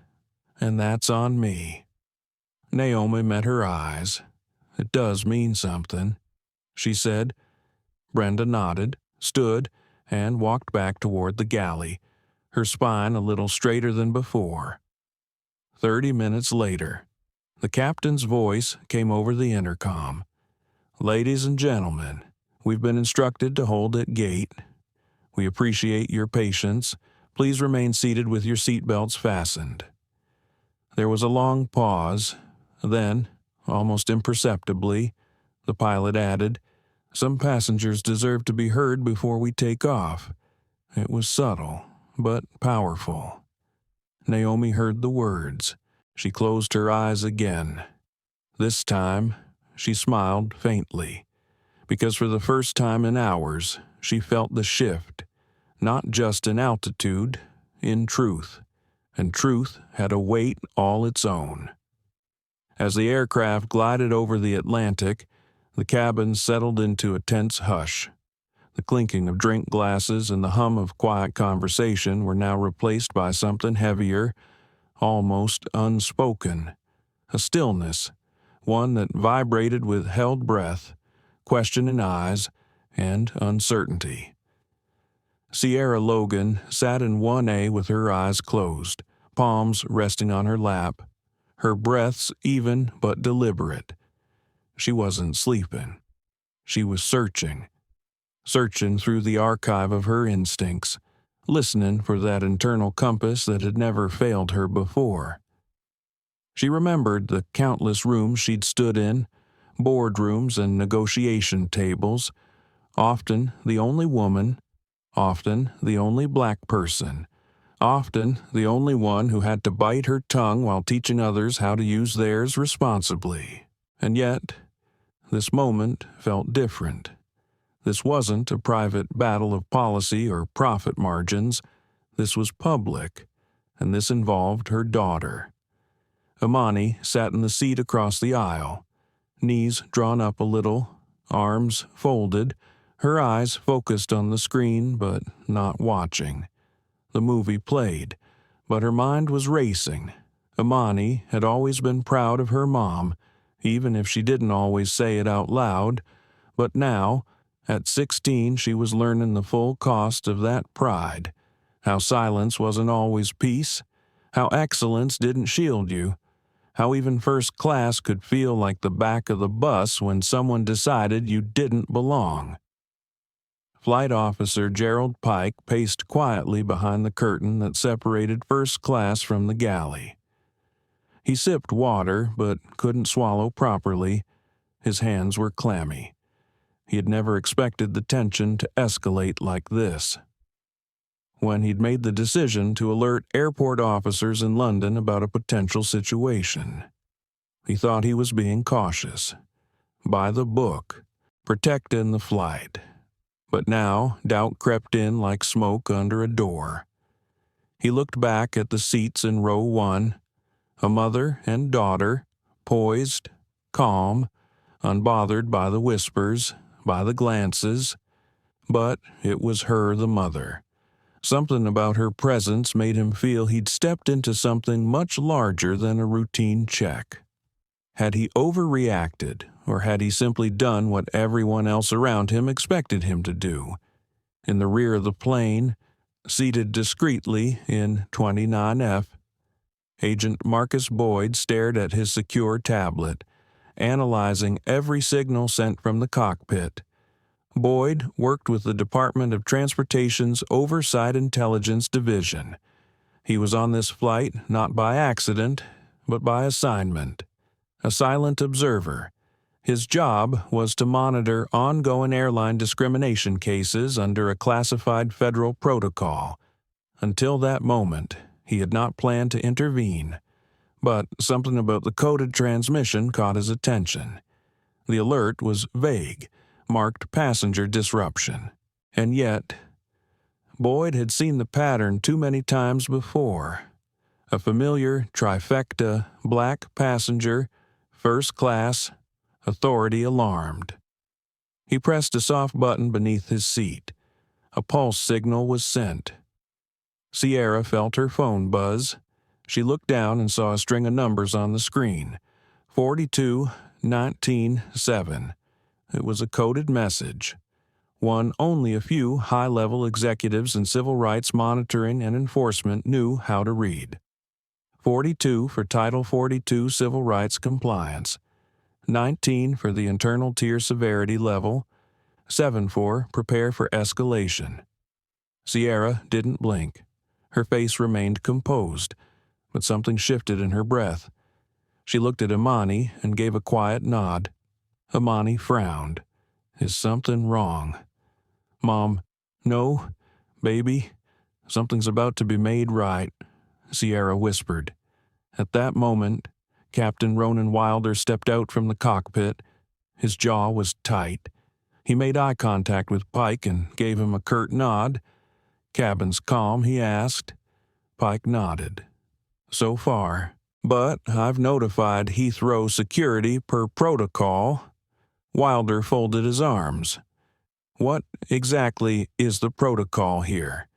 and that's on me." Naomi met her eyes. "It does mean something," she said. Brenda nodded, stood, and walked back toward the galley, her spine a little straighter than before. 30 minutes later, the captain's voice came over the intercom. "Ladies and gentlemen, we've been instructed to hold at gate. We appreciate your patience. Please remain seated with your seatbelts fastened." There was a long pause. Then, almost imperceptibly, the pilot added, "Some passengers deserve to be heard before we take off." It was subtle, but powerful. Naomi heard the words. She closed her eyes again. This time, she smiled faintly, because for the first time in hours, she felt the shift, not just in altitude, in truth, and truth had a weight all its own. As the aircraft glided over the Atlantic, the cabin settled into a tense hush. The clinking of drink glasses and the hum of quiet conversation were now replaced by something heavier, almost unspoken. A stillness, one that vibrated with held breath, questioning eyes, and uncertainty. Sierra Logan sat in 1A with her eyes closed, palms resting on her lap, her breaths even but deliberate. She wasn't sleeping. She was searching through the archive of her instincts, listening for that internal compass that had never failed her before. She remembered the countless rooms she'd stood in, boardrooms and negotiation tables, often the only woman, often the only black person, often the only one who had to bite her tongue while teaching others how to use theirs responsibly. And yet, this moment felt different. This wasn't a private battle of policy or profit margins. This was public, and this involved her daughter. Imani sat in the seat across the aisle, knees drawn up a little, arms folded, her eyes focused on the screen but not watching. The movie played, but her mind was racing. Imani had always been proud of her mom, even if she didn't always say it out loud. But now, at 16, she was learning the full cost of that pride, how silence wasn't always peace, how excellence didn't shield you, how even first class could feel like the back of the bus when someone decided you didn't belong. Flight Officer Gerald Pike paced quietly behind the curtain that separated first class from the galley. He sipped water, but couldn't swallow properly. His hands were clammy. He had never expected the tension to escalate like this. When he'd made the decision to alert airport officers in London about a potential situation, he thought he was being cautious, by the book, protecting the flight. But now doubt crept in like smoke under a door. He looked back at the seats in row 1, a mother and daughter, poised, calm, unbothered by the whispers, by the glances. But it was her, the mother. Something about her presence made him feel he'd stepped into something much larger than a routine check. Had he overreacted, or had he simply done what everyone else around him expected him to do? In the rear of the plane, seated discreetly in 29F, Agent Marcus Boyd stared at his secure tablet, analyzing every signal sent from the cockpit. Boyd worked with the Department of Transportation's Oversight Intelligence Division. He was on this flight not by accident, but by assignment. A silent observer. His job was to monitor ongoing airline discrimination cases under a classified federal protocol. Until that moment, he had not planned to intervene. But something about the coded transmission caught his attention. The alert was vague, marked passenger disruption. And yet, Boyd had seen the pattern too many times before. A familiar trifecta: black passenger, first class, authority alarmed. He pressed a soft button beneath his seat. A pulse signal was sent. Sierra felt her phone buzz. She looked down and saw a string of numbers on the screen. 42 19 7. It was a coded message, one only a few high-level executives in civil rights monitoring and enforcement knew how to read. 42 for Title 42 civil rights compliance, 19 for the internal tier severity level, 7 for prepare for escalation. Sierra didn't blink. Her face remained composed, but something shifted in her breath. She looked at Imani and gave a quiet nod. Imani frowned. Is something wrong? Mom, no, baby, something's about to be made right, Sierra whispered. At that moment, Captain Ronan Wilder stepped out from the cockpit. His jaw was tight. He made eye contact with Pike and gave him a curt nod. Cabin's calm, he asked. Pike nodded. So far. But I've notified Heathrow security per protocol. Wilder folded his arms. What exactly is the protocol here?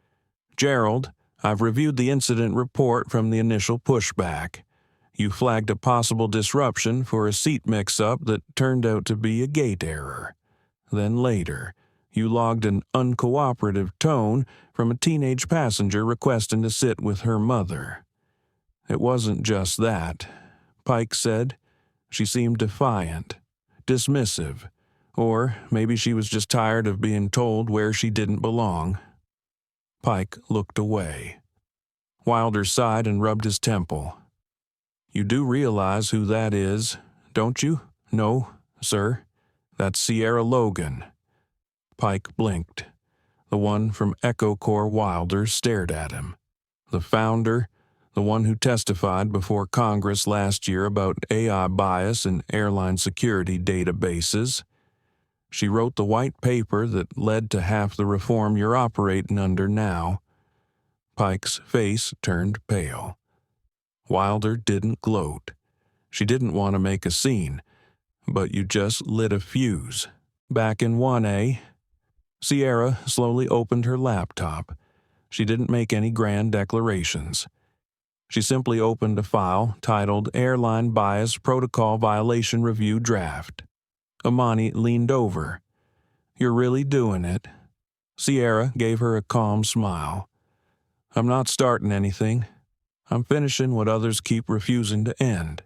Gerald, I've reviewed the incident report from the initial pushback. You flagged a possible disruption for a seat mix-up that turned out to be a gate error. Then later, you logged an uncooperative tone from a teenage passenger requesting to sit with her mother. It wasn't just that, Pike said. She seemed defiant, dismissive, or maybe she was just tired of being told where she didn't belong. Pike looked away. Wilder sighed and rubbed his temple. You do realize who that is, don't you? No, sir. That's Sierra Logan. Pike blinked. The one from Echo Corps Wilder stared at him. The founder, the one who testified before Congress last year about AI bias in airline security databases. She wrote the white paper that led to half the reform you're operating under now. Pike's face turned pale. Wilder didn't gloat. She didn't want to make a scene, but you just lit a fuse. Back in 1A, Sierra slowly opened her laptop. She didn't make any grand declarations. She simply opened a file titled Airline Bias Protocol Violation Review Draft. Amani leaned over. "You're really doing it." Sierra gave her a calm smile. "I'm not starting anything. I'm finishing what others keep refusing to end."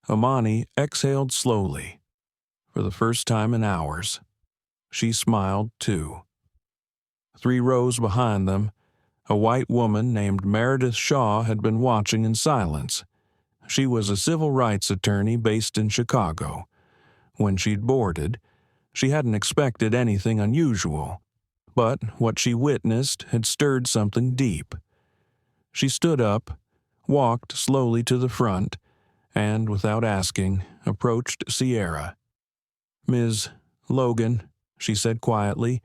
Amani exhaled slowly. For the first time in hours, she smiled too. 3 rows behind them, a white woman named Meredith Shaw had been watching in silence. She was a civil rights attorney based in Chicago. When she'd boarded, she hadn't expected anything unusual, but what she witnessed had stirred something deep. She stood up, walked slowly to the front, and, without asking, approached Sierra. "Ms. Logan," she said quietly,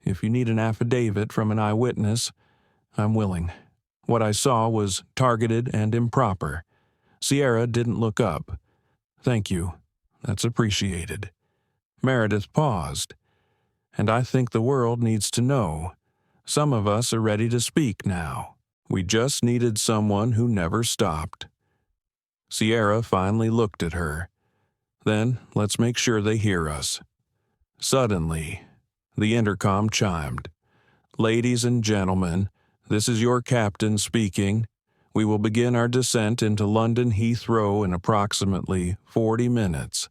"if you need an affidavit from an eyewitness, I'm willing. What I saw was targeted and improper." Sierra didn't look up. "Thank you. That's appreciated." Meredith paused. "And I think the world needs to know. Some of us are ready to speak now. We just needed someone who never stopped." Sierra finally looked at her. "Then let's make sure they hear us." Suddenly, the intercom chimed. "Ladies and gentlemen, this is your captain speaking. We will begin our descent into London Heathrow in approximately 40 minutes.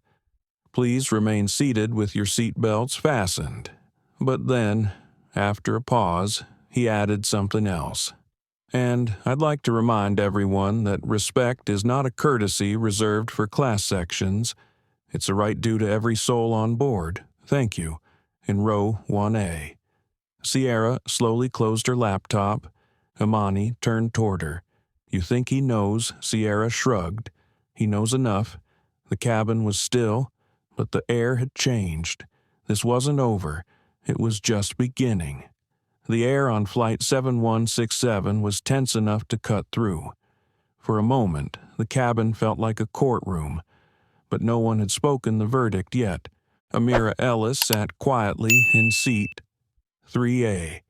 Please remain seated with your seat belts fastened." But then, after a pause, he added something else. "And I'd like to remind everyone that respect is not a courtesy reserved for class sections. It's a right due to every soul on board. Thank you. In row 1A." Sierra slowly closed her laptop. Amani turned toward her. "You think he knows?" Sierra shrugged. "He knows enough." The cabin was still, but the air had changed. This wasn't over. It was just beginning. The air on Flight 7167 was tense enough to cut through. For a moment, the cabin felt like a courtroom, but no one had spoken the verdict yet. Amira Ellis sat quietly in seat 3A,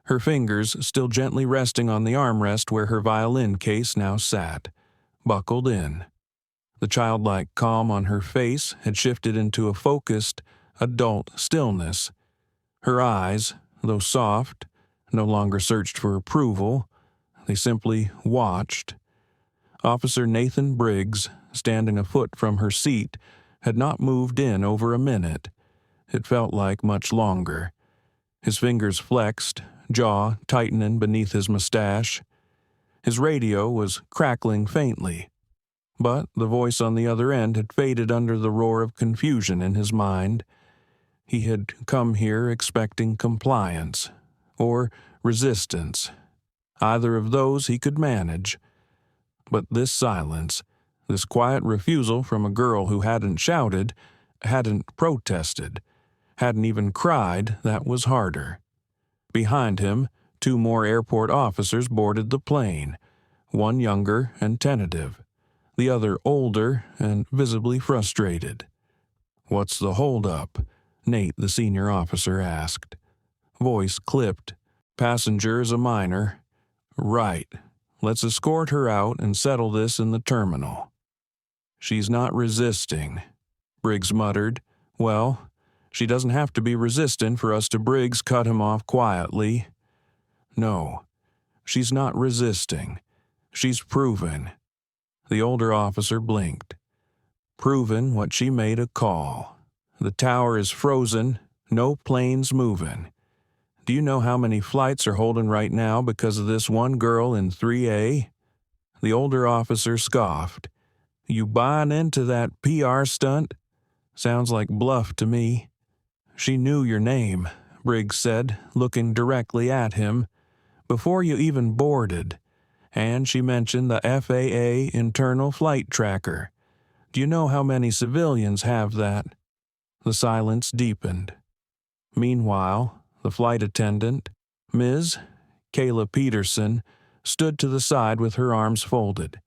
her fingers still gently resting on the armrest where her violin case now sat, buckled in. The childlike calm on her face had shifted into a focused, adult stillness. Her eyes, though soft, no longer searched for approval. They simply watched. Officer Nathan Briggs, standing a foot from her seat, had not moved in over a minute. It felt like much longer. His fingers flexed, jaw tightening beneath his mustache. His radio was crackling faintly, but the voice on the other end had faded under the roar of confusion in his mind. He had come here expecting compliance, or resistance. Either of those he could manage. But this silence, this quiet refusal from a girl who hadn't shouted, hadn't protested, hadn't even cried, that was harder. Behind him, 2 more airport officers boarded the plane, one younger and tentative, the other older and visibly frustrated. "What's the holdup?" Nate, the senior officer, asked. Voice clipped. "Passenger is a minor." "Right. Let's escort her out and settle this in the terminal." "She's not resisting," Briggs muttered. "Well, she doesn't have to be resistant for us to." Briggs cut him off quietly. "No, she's not resisting. She's proven." The older officer blinked. "Proven what she made a call. The tower is frozen, no planes moving. Do you know how many flights are holding right now because of this one girl in 3A? The older officer scoffed. "You buying into that PR stunt? Sounds like bluff to me." "She knew your name," Briggs said, looking directly at him, "before you even boarded. And she mentioned the FAA internal flight tracker. Do you know how many civilians have that?" The silence deepened. Meanwhile, the flight attendant, Ms. Kayla Peterson, stood to the side with her arms folded.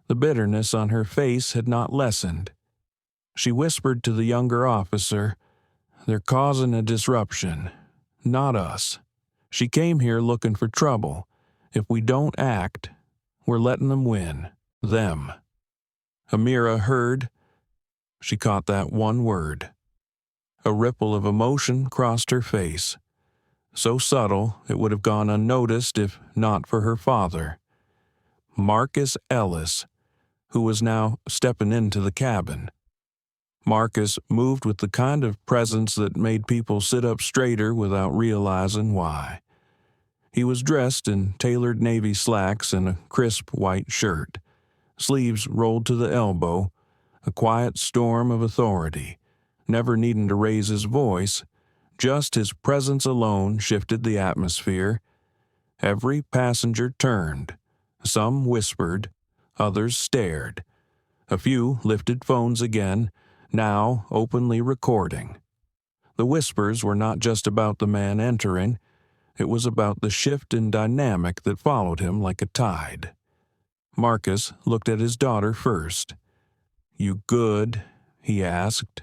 The bitterness on her face had not lessened. She whispered to the younger officer, "They're causing a disruption. Not us. She came here looking for trouble. If we don't act, We're letting them win. Them. Amira heard. She caught that one word. A ripple of emotion crossed her face. So subtle it would have gone unnoticed if not for her father. Marcus Ellis, who was now stepping into the cabin. Marcus moved with the kind of presence that made people sit up straighter without realizing why. He was dressed in tailored navy slacks and a crisp white shirt, sleeves rolled to the elbow, a quiet storm of authority, never needing to raise his voice. Just his presence alone shifted the atmosphere. Every passenger turned. Some whispered, others stared. A few lifted phones again, now openly recording. The whispers were not just about the man entering. It was about the shift in dynamic that followed him like a tide. Marcus looked at his daughter first. "You good?" he asked.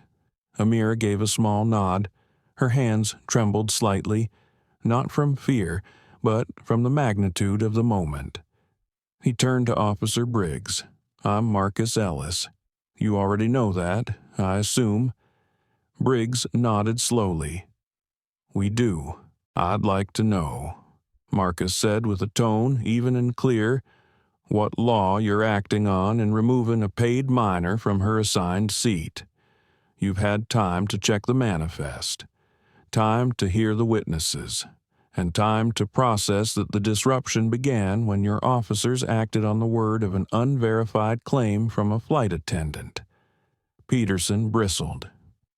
Amira gave a small nod. Her hands trembled slightly, not from fear, but from the magnitude of the moment. He turned to Officer Briggs. "I'm Marcus Ellis. You already know that, I assume?" Briggs nodded slowly. "We do. I'd like to know," Marcus said with a tone even and clear, "what law you're acting on in removing a paid minor from her assigned seat. You've had time to check the manifest, time to hear the witnesses, and time to process that the disruption began when your officers acted on the word of an unverified claim from a flight attendant." Peterson bristled.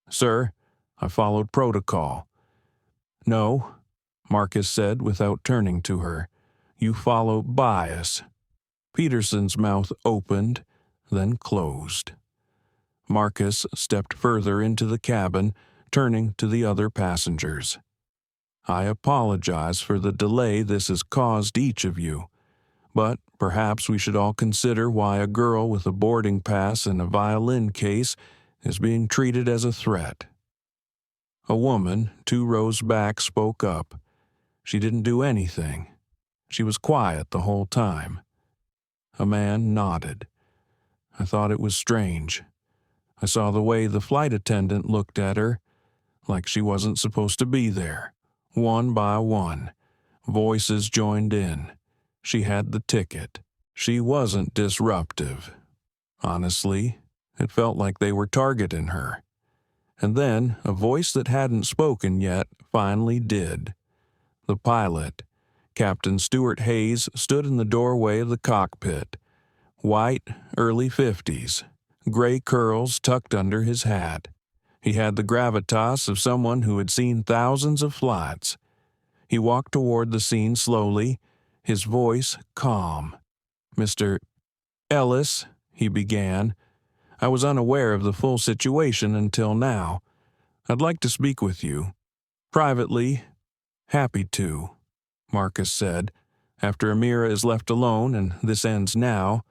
"Sir, I followed protocol." "No," Marcus said without turning to her. "You follow bias." Peterson's mouth opened, then closed. Marcus stepped further into the cabin, turning to the other passengers. "I apologize for the delay this has caused each of you, but perhaps we should all consider why a girl with a boarding pass and a violin case is being treated as a threat." A woman 2 rows back spoke up. She didn't do anything. She was quiet the whole time. A man nodded. "I thought it was strange. I saw the way the flight attendant looked at her, like she wasn't supposed to be there. One by one, voices joined in. She had the ticket. She wasn't disruptive. Honestly, it felt like they were targeting her. And then a voice that hadn't spoken yet finally did. The pilot, Captain Stuart Hayes, stood in the doorway of the cockpit. White, early 50s, gray curls tucked under his hat. He had the gravitas of someone who had seen thousands of flights. He walked toward the scene slowly, his voice calm. "Mr. Ellis," he began, "I was unaware of the full situation until now. I'd like to speak with you. Privately." "Happy to," Marcus said. "After Amira is left alone, and this ends now."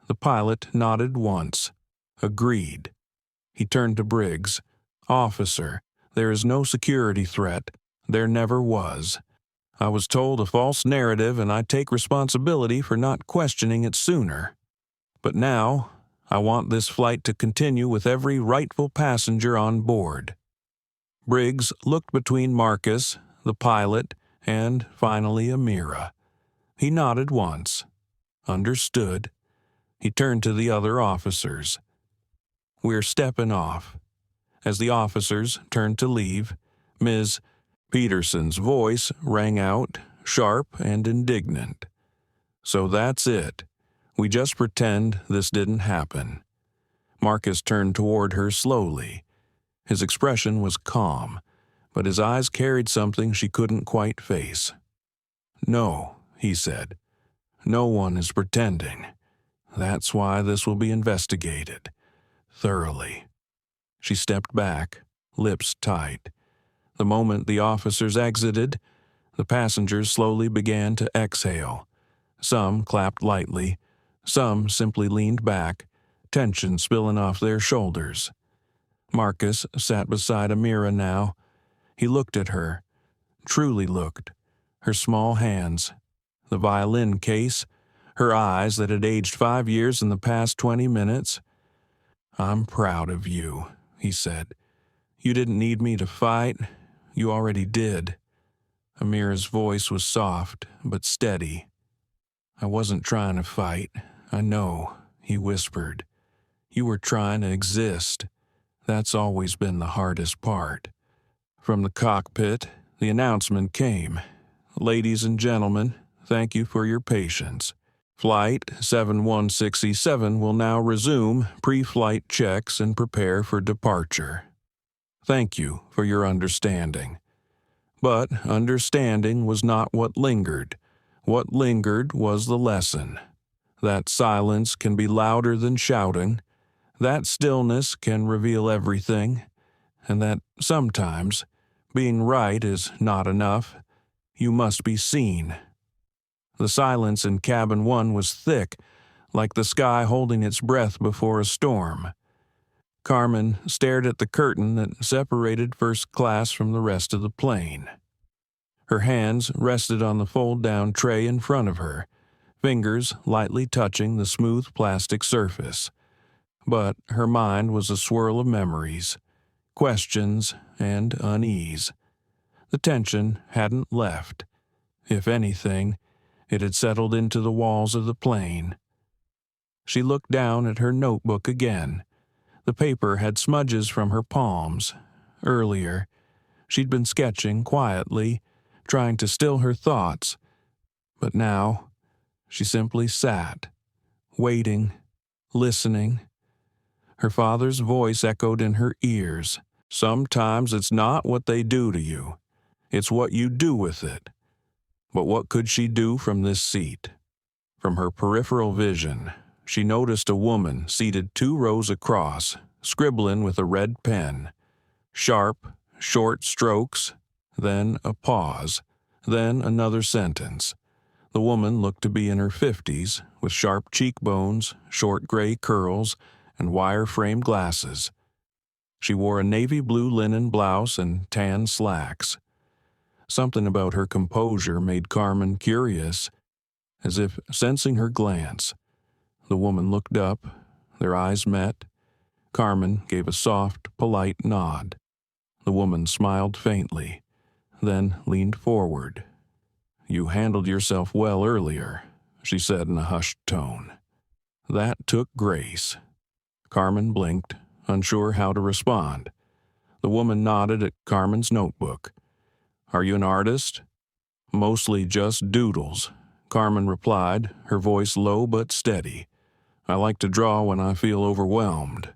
The pilot nodded once. "Agreed." He turned to Briggs. "Officer, there is no security threat. There never was. I was told a false narrative, and I take responsibility for not questioning it sooner. But now, I want this flight to continue with every rightful passenger on board." Briggs looked between Marcus, the pilot, and finally Amira. He nodded once. Understood. He turned to the other officers. "We're stepping off." As the officers turned to leave, Ms. Peterson's voice rang out, sharp and indignant. "So that's it. We just pretend this didn't happen." Marcus turned toward her slowly. His expression was calm, but his eyes carried something she couldn't quite face. "No," he said. "No one is pretending. That's why this will be investigated. Thoroughly." She stepped back, lips tight. The moment the officers exited, the passengers slowly began to exhale. Some clapped lightly. Some simply leaned back, tension spilling off their shoulders. Marcus sat beside Amira now. He looked at her, truly looked. Her small hands, the violin case, her eyes that had aged 5 years in the past 20 minutes. "I'm proud of you," he said. "You didn't need me to fight. You already did." Amira's voice was soft but steady. "I wasn't trying to fight, I know," he whispered. "You were trying to exist. That's always been the hardest part." From the cockpit, the announcement came. "Ladies and gentlemen, thank you for your patience. Flight 7167 will now resume pre-flight checks and prepare for departure. Thank you for your understanding." But understanding was not what lingered. What lingered was the lesson. That silence can be louder than shouting, that stillness can reveal everything, and that sometimes being right is not enough. You must be seen. The silence in cabin 1 was thick, like the sky holding its breath before a storm. Carmen stared at the curtain that separated first class from the rest of the plane. Her hands rested on the fold-down tray in front of her, fingers lightly touching the smooth plastic surface. But her mind was a swirl of memories, questions, and unease. The tension hadn't left. If anything, it had settled into the walls of the plane. She looked down at her notebook again. The paper had smudges from her palms. Earlier, she'd been sketching quietly, trying to still her thoughts. But now, she simply sat, waiting, listening. Her father's voice echoed in her ears. "Sometimes it's not what they do to you. It's what you do with it." But what could she do from this seat? From her peripheral vision, she noticed a woman seated 2 rows across, scribbling with a red pen. Sharp, short strokes, then a pause, then another sentence. The woman looked to be in her 50s, with sharp cheekbones, short gray curls, and wire-framed glasses. She wore a navy blue linen blouse and tan slacks. Something about her composure made Carmen curious, as if sensing her glance. The woman looked up, their eyes met. Carmen gave a soft, polite nod. The woman smiled faintly, then leaned forward. "You handled yourself well earlier," she said in a hushed tone. That took grace. Carmen blinked, unsure how to respond. The woman nodded at Carmen's notebook. "Are you an artist?" "Mostly just doodles," Carmen replied, her voice low but steady. "I like to draw when I feel overwhelmed.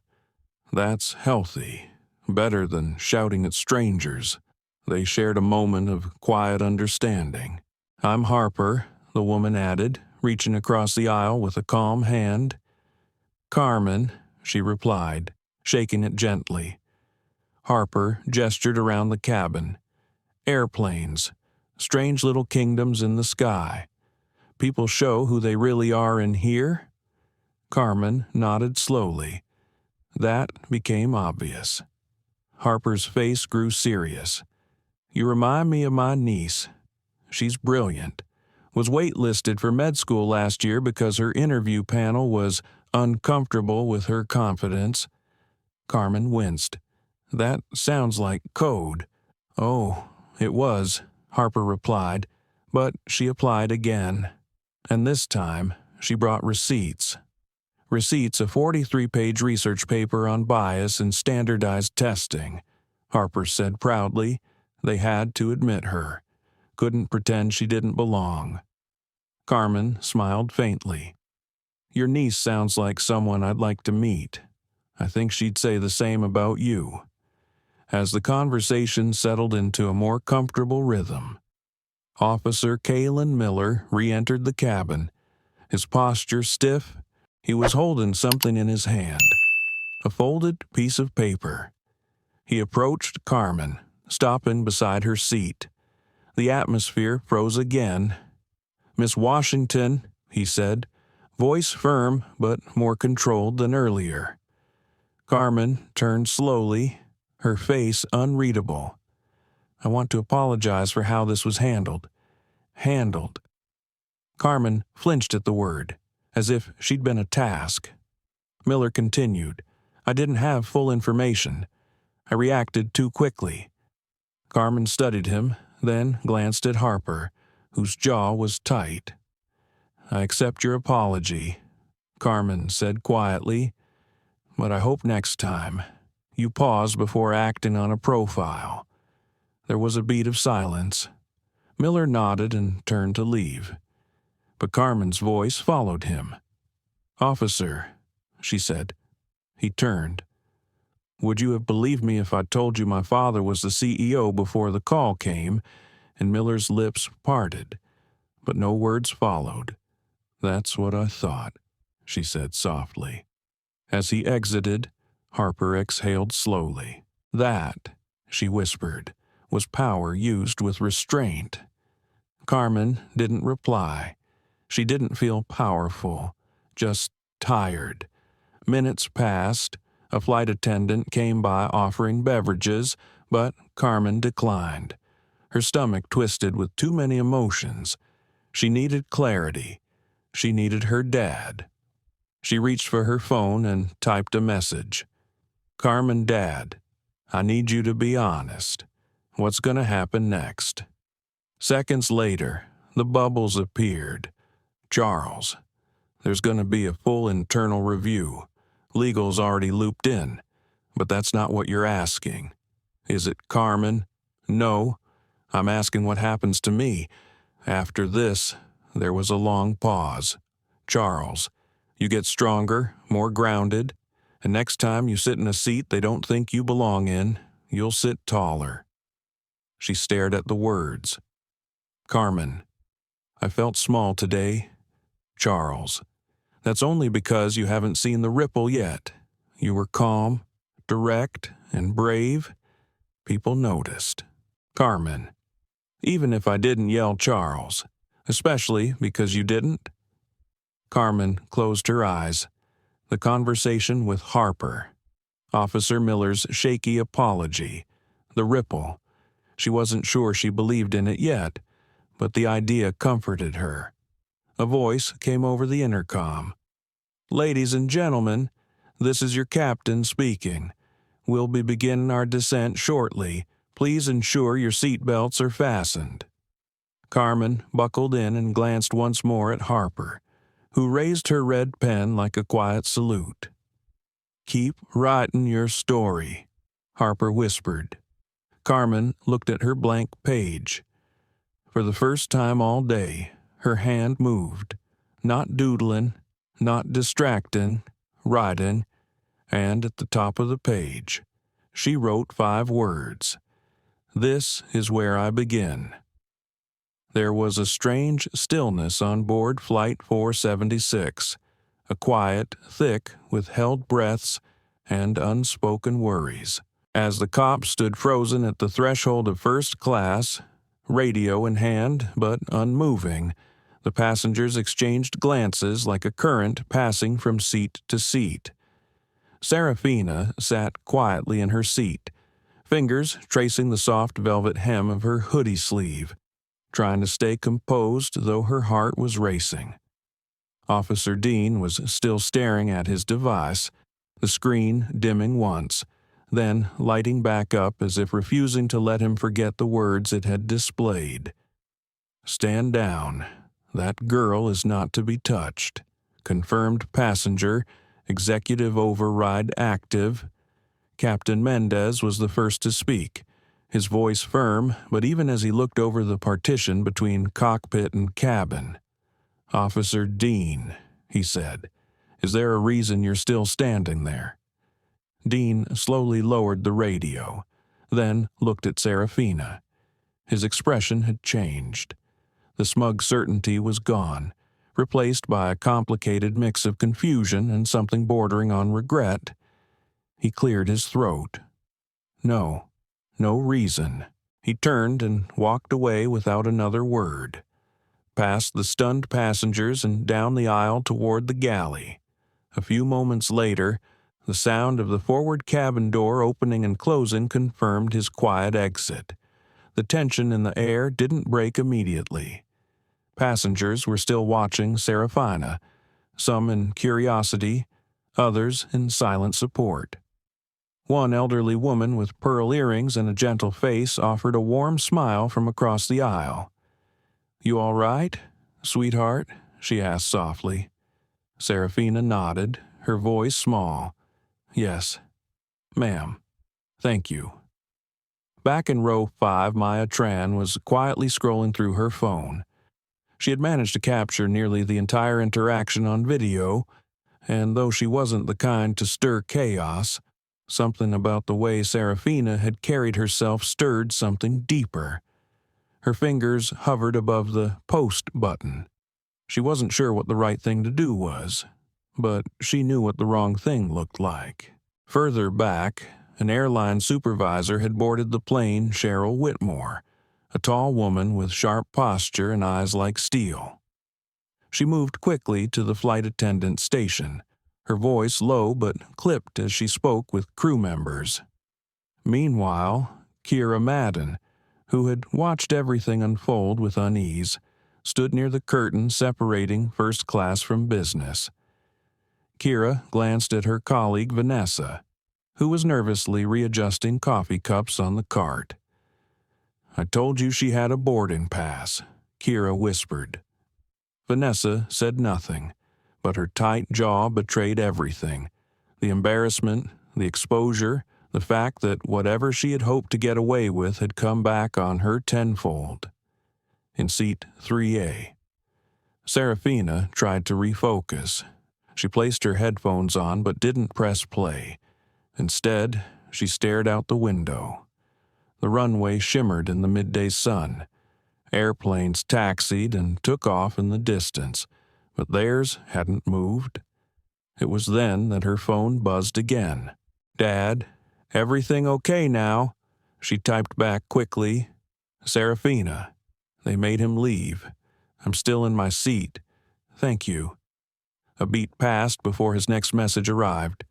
That's healthy, better than shouting at strangers." They shared a moment of quiet understanding. "I'm Harper," the woman added, reaching across the aisle with a calm hand. "Carmen," she replied, shaking it gently. Harper gestured around the cabin. "Airplanes, strange little kingdoms in the sky. People show who they really are in here?" Carmen nodded slowly. That became obvious. Harper's face grew serious. "You remind me of my niece. She's brilliant. Was waitlisted for med school last year because her interview panel was uncomfortable with her confidence." Carmen winced. "That sounds like code." "Oh, it was," Harper replied, but she applied again. And this time, she brought receipts. Receipts, a 43-page research paper on bias and standardized testing. Harper said proudly, they had to admit her. Couldn't pretend she didn't belong. Carmen smiled faintly. "Your niece sounds like someone I'd like to meet. I think she'd say the same about you." As the conversation settled into a more comfortable rhythm, Officer Kalen Miller re-entered the cabin, his posture stiff. He was holding something in his hand, a folded piece of paper. He approached Carmen, stopping beside her seat. The atmosphere froze again. "Miss Washington," he said, voice firm but more controlled than earlier. Carmen turned slowly, her face unreadable. "I want to apologize for how this was handled." Handled. Carmen flinched at the word, as if she'd been a task. Miller continued, I didn't have full information. I reacted too quickly. Carmen studied him, then glanced at Harper, whose jaw was tight. I accept your apology, Carmen said quietly, but I hope next time you pause before acting on a profile. There was a beat of silence. Miller nodded and turned to leave, but Carmen's voice followed him. Officer, she said. He turned. Would you have believed me if I told you my father was the CEO before the call came? And Miller's lips parted, but no words followed. That's what I thought, she said softly. As he exited, Harper exhaled slowly. That, she whispered, was power used with restraint. Carmen didn't reply. She didn't feel powerful, just tired. Minutes passed. A flight attendant came by offering beverages, but Carmen declined. Her stomach twisted with too many emotions. She needed clarity. She needed her dad. She reached for her phone and typed a message. Carmen, Dad, I need you to be honest. What's going to happen next? Seconds later, the bubbles appeared. Charles, there's going to be a full internal review. Legal's already looped in, but that's not what you're asking. Is it, Carmen? No. I'm asking what happens to me. After this, there was a long pause. Charles, you get stronger, more grounded, and next time you sit in a seat they don't think you belong in, you'll sit taller. She stared at the words. Carmen, I felt small today. Charles, that's only because you haven't seen the ripple yet. You were calm, direct, and brave. People noticed. Carmen, even if I didn't yell Charles, especially because you didn't. Carmen closed her eyes. The conversation with Harper. Officer Miller's shaky apology. The ripple. She wasn't sure she believed in it yet, but the idea comforted her. A voice came over the intercom. Ladies and gentlemen, this is your captain speaking. We'll be beginning our descent shortly. Please ensure your seat belts are fastened. Carmen buckled in and glanced once more at Harper, who raised her red pen like a quiet salute. Keep writing your story, Harper whispered. Carmen looked at her blank page. For the first time all day, her hand moved, not doodling, not distracting, writing, and at the top of the page, she wrote 5 words. This is where I begin. There was a strange stillness on board Flight 476, a quiet, thick, with held breaths and unspoken worries. As the cop stood frozen at the threshold of first class, radio in hand but unmoving, the passengers exchanged glances like a current passing from seat to seat. Serafina sat quietly in her seat, fingers tracing the soft velvet hem of her hoodie sleeve, trying to stay composed though her heart was racing. Officer Dean was still staring at his device, the screen dimming once, then lighting back up as if refusing to let him forget the words it had displayed. Stand down. That girl is not to be touched. Confirmed passenger, executive override active. Captain Mendez was the first to speak, his voice firm, but even as he looked over the partition between cockpit and cabin. Officer Dean, he said, is there a reason you're still standing there? Dean slowly lowered the radio, then looked at Serafina. His expression had changed. The smug certainty was gone, replaced by a complicated mix of confusion and something bordering on regret. He cleared his throat. No reason. He turned and walked away without another word, past the stunned passengers and down the aisle toward the galley. A few moments later, the sound of the forward cabin door opening and closing confirmed his quiet exit. The tension in the air didn't break immediately. Passengers were still watching Serafina, some in curiosity, others in silent support. One elderly woman with pearl earrings and a gentle face offered a warm smile from across the aisle. "You all right, sweetheart?" she asked softly. Serafina nodded, her voice small. "Yes, ma'am. Thank you." Back in row 5, Maya Tran was quietly scrolling through her phone. She had managed to capture nearly the entire interaction on video, and though she wasn't the kind to stir chaos, something about the way Serafina had carried herself stirred something deeper. Her fingers hovered above the post button. She wasn't sure what the right thing to do was, but she knew what the wrong thing looked like. Further back, an airline supervisor had boarded the plane Cheryl Whitmore, a tall woman with sharp posture and eyes like steel. She moved quickly to the flight attendant station, her voice low but clipped as she spoke with crew members. Meanwhile, Kira Madden, who had watched everything unfold with unease, stood near the curtain separating first class from business. Kira glanced at her colleague Vanessa, who was nervously readjusting coffee cups on the cart. "I told you she had a boarding pass," Kira whispered. Vanessa said nothing, but her tight jaw betrayed everything: the embarrassment, the exposure, the fact that whatever she had hoped to get away with had come back on her tenfold. In seat 3A, Serafina tried to refocus. She placed her headphones on but didn't press play. Instead, she stared out the window. The runway shimmered in the midday sun. Airplanes taxied and took off in the distance, but theirs hadn't moved. It was then that her phone buzzed again. "Dad, everything okay now?" She typed back quickly. "Serafina, they made him leave. I'm still in my seat. Thank you." A beat passed before his next message arrived.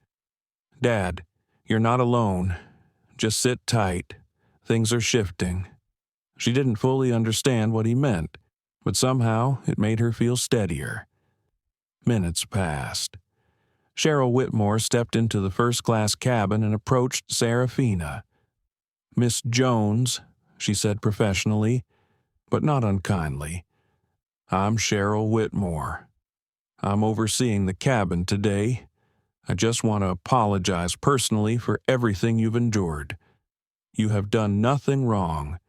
"Dad, you're not alone. Just sit tight. Things are shifting." She didn't fully understand what he meant, but somehow it made her feel steadier. Minutes passed. Cheryl Whitmore stepped into the first-class cabin and approached Serafina. "Miss Jones," she said professionally, but not unkindly. "I'm Cheryl Whitmore. I'm overseeing the cabin today. I just want to apologize personally for everything you've endured. You have done nothing wrong.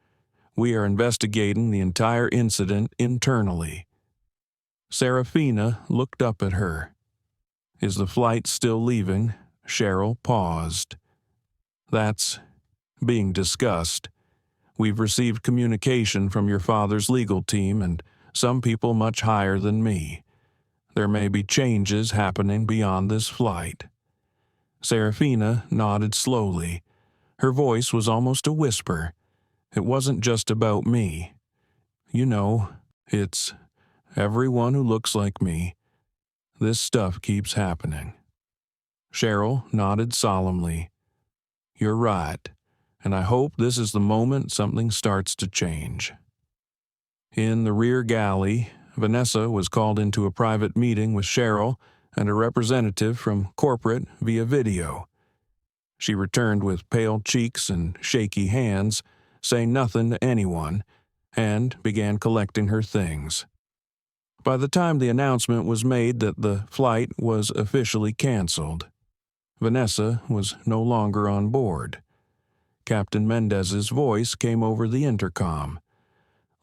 We are investigating the entire incident internally." Serafina looked up at her. "Is the flight still leaving?" Cheryl paused. "That's being discussed. We've received communication from your father's legal team and some people much higher than me. There may be changes happening beyond this flight." Serafina nodded slowly. Her voice was almost a whisper. "It wasn't just about me. You know, it's everyone who looks like me. This stuff keeps happening." Cheryl nodded solemnly. "You're right, and I hope this is the moment something starts to change." In the rear galley, Vanessa was called into a private meeting with Cheryl and a representative from corporate via video. She returned with pale cheeks and shaky hands, saying nothing to anyone, and began collecting her things. By the time the announcement was made that the flight was officially canceled, Vanessa was no longer on board. Captain Mendez's voice came over the intercom.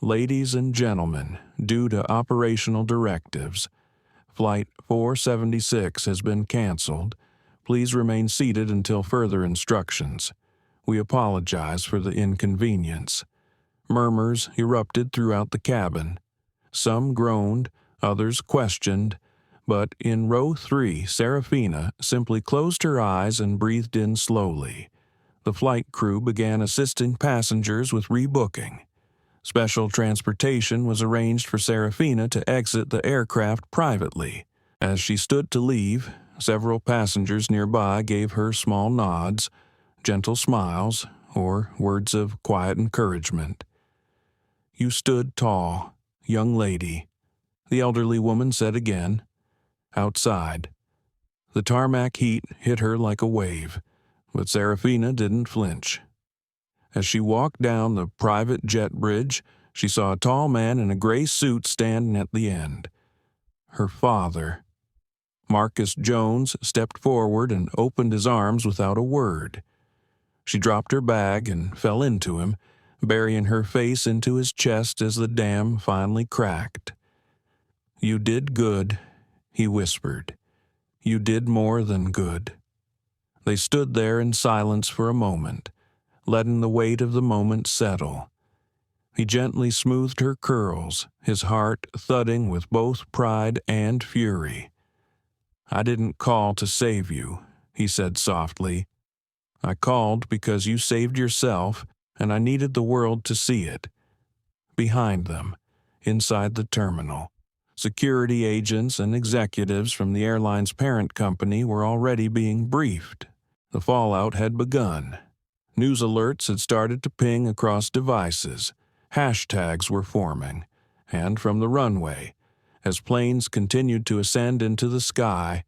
"Ladies and gentlemen, due to operational directives, Flight 476 has been canceled. Please remain seated until further instructions. We apologize for the inconvenience." Murmurs erupted throughout the cabin. Some groaned, others questioned, but in row 3, Serafina simply closed her eyes and breathed in slowly. The flight crew began assisting passengers with rebooking. Special transportation was arranged for Serafina to exit the aircraft privately. As she stood to leave, several passengers nearby gave her small nods, gentle smiles, or words of quiet encouragement. "You stood tall. young lady," the elderly woman said again. Outside. The tarmac heat hit her like a wave, but Serafina didn't flinch. As she walked down the private jet bridge, she saw a tall man in a gray suit standing at the end. Her father. Marcus Jones stepped forward and opened his arms without a word. She dropped her bag and fell into him, burying her face into his chest as the dam finally cracked. "You did good," he whispered. "You did more than good." They stood there in silence for a moment, letting the weight of the moment settle. He gently smoothed her curls, his heart thudding with both pride and fury. "I didn't call to save you," he said softly. "I called because you saved yourself, and I needed the world to see it." Behind them, inside the terminal, security agents and executives from the airline's parent company were already being briefed. The fallout had begun. News alerts had started to ping across devices. Hashtags were forming. And from the runway, as planes continued to ascend into the sky,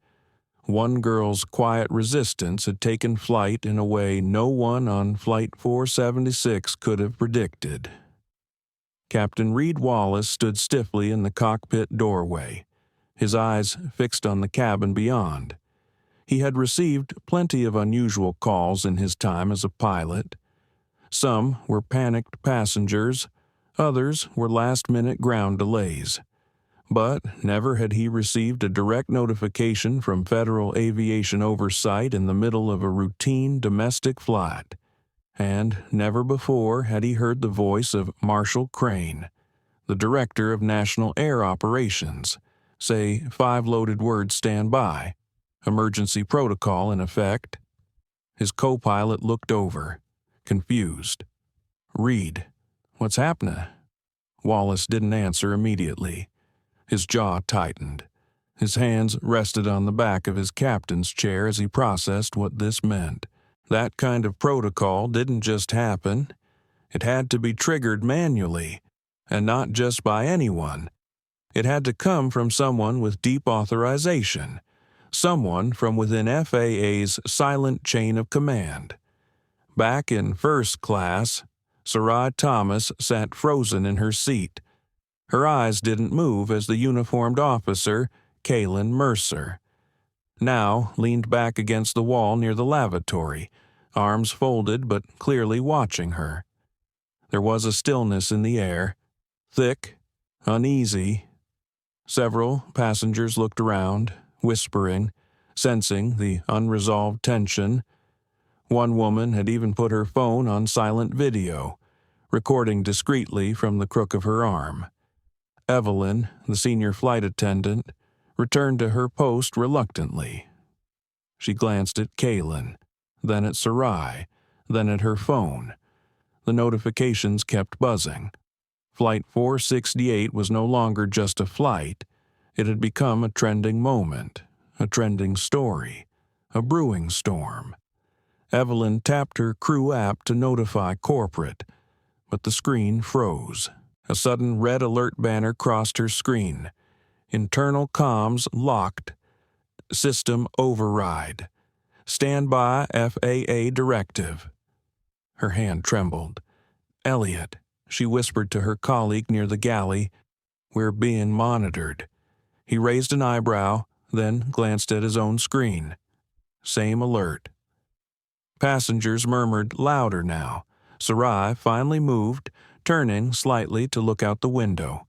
one girl's quiet resistance had taken flight in a way no one on Flight 476 could have predicted. Captain Reed Wallace stood stiffly in the cockpit doorway, his eyes fixed on the cabin beyond. He had received plenty of unusual calls in his time as a pilot. Some were panicked passengers, others were last-minute ground delays. But never had he received a direct notification from Federal Aviation Oversight in the middle of a routine domestic flight. And never before had he heard the voice of Marshall Crane, the Director of National Air Operations, say 5 loaded words stand by, emergency protocol in effect. His co-pilot looked over, confused. "Reed, what's happening?" Wallace didn't answer immediately. His jaw tightened. His hands rested on the back of his captain's chair as he processed what this meant. That kind of protocol didn't just happen. It had to be triggered manually, and not just by anyone. It had to come from someone with deep authorization, someone from within FAA's silent chain of command. Back in first class, Sarai Thomas sat frozen in her seat. Her eyes didn't move as the uniformed officer, Kalen Mercer, now leaned back against the wall near the lavatory, arms folded but clearly watching her. There was a stillness in the air, thick, uneasy. Several passengers looked around, whispering, sensing the unresolved tension. One woman had even put her phone on silent video, recording discreetly from the crook of her arm. Evelyn, the senior flight attendant, returned to her post reluctantly. She glanced at Kalen, then at Sarai, then at her phone. The notifications kept buzzing. Flight 468 was no longer just a flight. It had become a trending moment, a trending story, a brewing storm. Evelyn tapped her crew app to notify corporate, but the screen froze. A sudden red alert banner crossed her screen. Internal comms locked. System override. Standby FAA directive. Her hand trembled. "Elliot," she whispered to her colleague near the galley, "we're being monitored." He raised an eyebrow, then glanced at his own screen. Same alert. Passengers murmured louder now. Sarai finally moved, turning slightly to look out the window.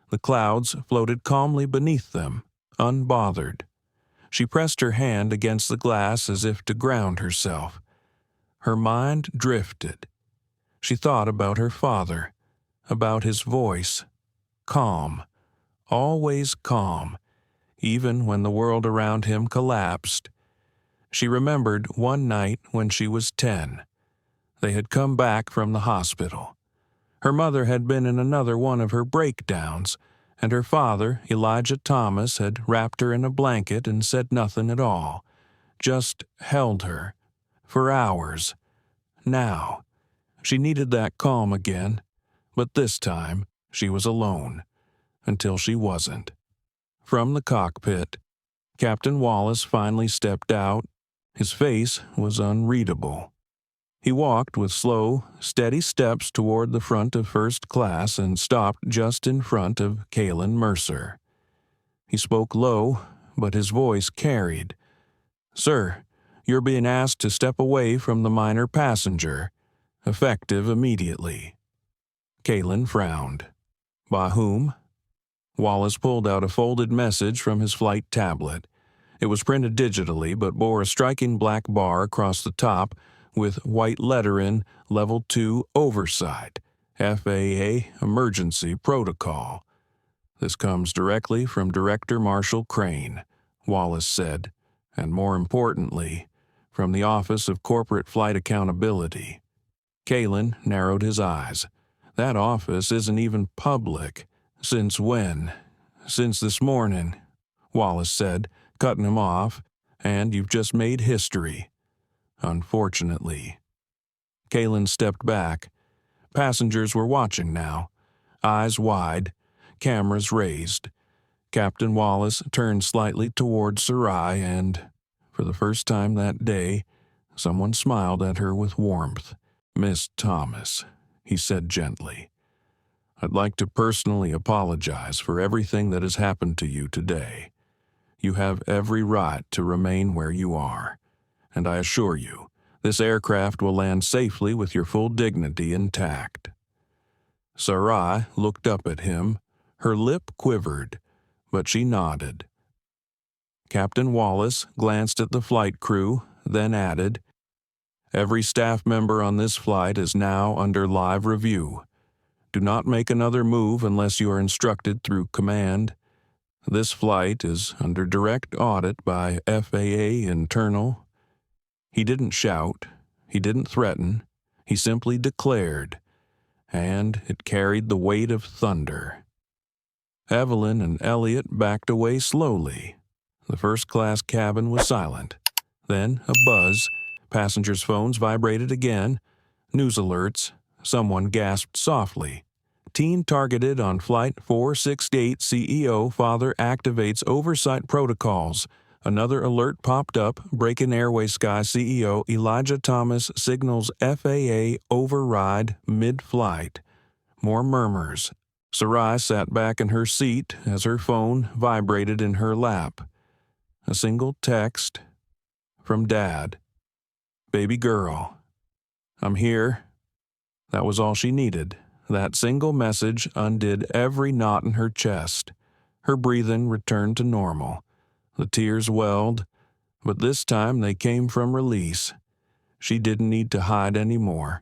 The clouds floated calmly beneath them, unbothered. She pressed her hand against the glass as if to ground herself. Her mind drifted. She thought about her father, about his voice. Calm, always calm, even when the world around him collapsed. She remembered one night when she was 10. They had come back from the hospital. Her mother had been in another one of her breakdowns, and her father, Elijah Thomas, had wrapped her in a blanket and said nothing at all, just held her, for hours. Now, she needed that calm again, but this time she was alone. until she wasn't. From the cockpit, Captain Wallace finally stepped out. His face was unreadable. He walked with slow, steady steps toward the front of first class and stopped just in front of Kalen Mercer. He spoke low, but his voice carried. "Sir, you're being asked to step away from the minor passenger, effective immediately." Kalen frowned. "By whom?" Wallace pulled out a folded message from his flight tablet. It was printed digitally, but bore a striking black bar across the top with white lettering Level 2 Oversight, FAA Emergency Protocol. "This comes directly from Director Marshall Crane," Wallace said, "and more importantly, from the Office of Corporate Flight Accountability." Kalen narrowed his eyes. "That office isn't even public. Since when?" "Since this morning," Wallace said, cutting him off, "and you've just made history." "Unfortunately." Kalen stepped back. Passengers were watching now, eyes wide, cameras raised. Captain Wallace turned slightly toward Sarai and, for the first time that day, someone smiled at her with warmth. "Miss Thomas," he said gently, "I'd like to personally apologize for everything that has happened to you today. You have every right to remain where you are, and I assure you, this aircraft will land safely with your full dignity intact." Sarai looked up at him. Her lip quivered, but she nodded. Captain Wallace glanced at the flight crew, then added, "Every staff member on this flight is now under live review. Do not make another move unless you are instructed through command. This flight is under direct audit by FAA Internal." He didn't shout, he didn't threaten, he simply declared, and it carried the weight of thunder. Evelyn and Elliot backed away slowly. The first-class cabin was silent. Then a buzz. Passengers' phones vibrated again. News alerts. Someone gasped softly. "Teen targeted on Flight 468 CEO father activates oversight protocols." Another alert popped up. Breaking Airway Sky CEO Elijah Thomas signals FAA override mid-flight. More murmurs. Sarai sat back in her seat as her phone vibrated in her lap. A single text from Dad. "Baby girl, I'm here." That was all she needed. That single message undid every knot in her chest. Her breathing returned to normal. The tears welled, but this time they came from release. She didn't need to hide anymore.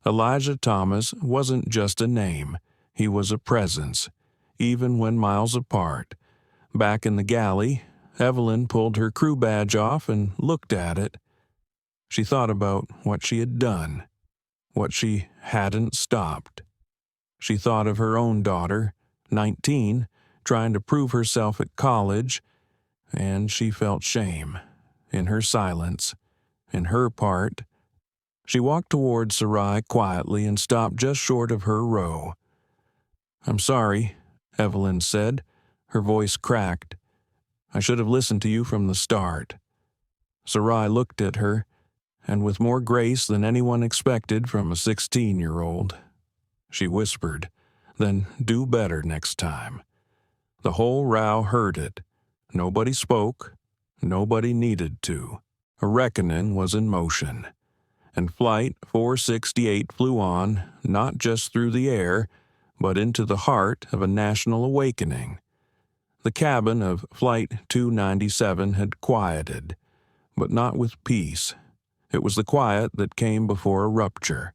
Elijah Thomas wasn't just a name. He was a presence, even when miles apart. Back in the galley, Evelyn pulled her crew badge off and looked at it. She thought about what she had done, what she hadn't stopped. She thought of her own daughter, 19, trying to prove herself at college, and she felt shame, in her silence, in her part. She walked toward Sarai quietly and stopped just short of her row. "I'm sorry," Evelyn said. Her voice cracked. "I should have listened to you from the start." Sarai looked at her, and with more grace than anyone expected from a 16-year-old. She whispered, "Then do better next time." The whole row heard it. Nobody spoke. Nobody needed to. A reckoning was in motion. And Flight 468 flew on, not just through the air, but into the heart of a national awakening. The cabin of Flight 297 had quieted, but not with peace. It was the quiet that came before a rupture.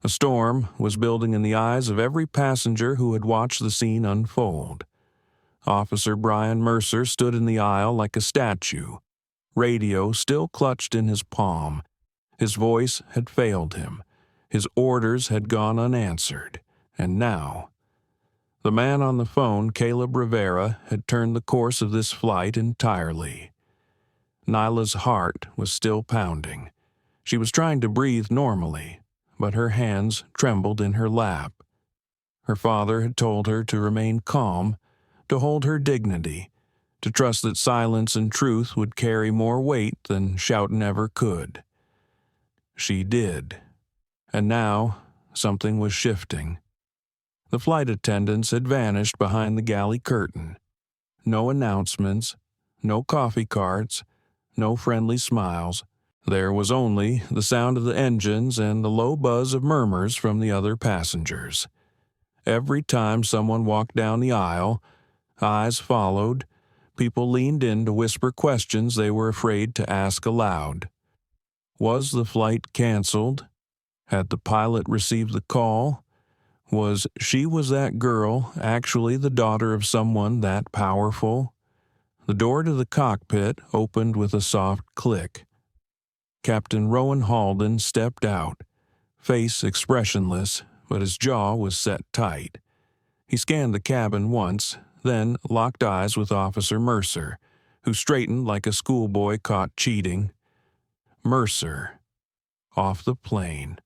A storm was building in the eyes of every passenger who had watched the scene unfold. Officer Brian Mercer stood in the aisle like a statue, radio still clutched in his palm. His voice had failed him. His orders had gone unanswered. And now, the man on the phone, Caleb Rivera, had turned the course of this flight entirely. Nyla's heart was still pounding. She was trying to breathe normally, but her hands trembled in her lap. Her father had told her to remain calm, to hold her dignity, to trust that silence and truth would carry more weight than shouting ever could. She did. And now, something was shifting. The flight attendants had vanished behind the galley curtain. No announcements, no coffee carts, no friendly smiles. There was only the sound of the engines and the low buzz of murmurs from the other passengers. Every time someone walked down the aisle, eyes followed, people leaned in to whisper questions they were afraid to ask aloud. Was the flight canceled? Had the pilot received the call? Was that girl actually the daughter of someone that powerful? The door to the cockpit opened with a soft click. Captain Rowan Halden stepped out, face expressionless, but his jaw was set tight. He scanned the cabin once, then locked eyes with Officer Mercer, who straightened like a schoolboy caught cheating. Mercer. Off the plane.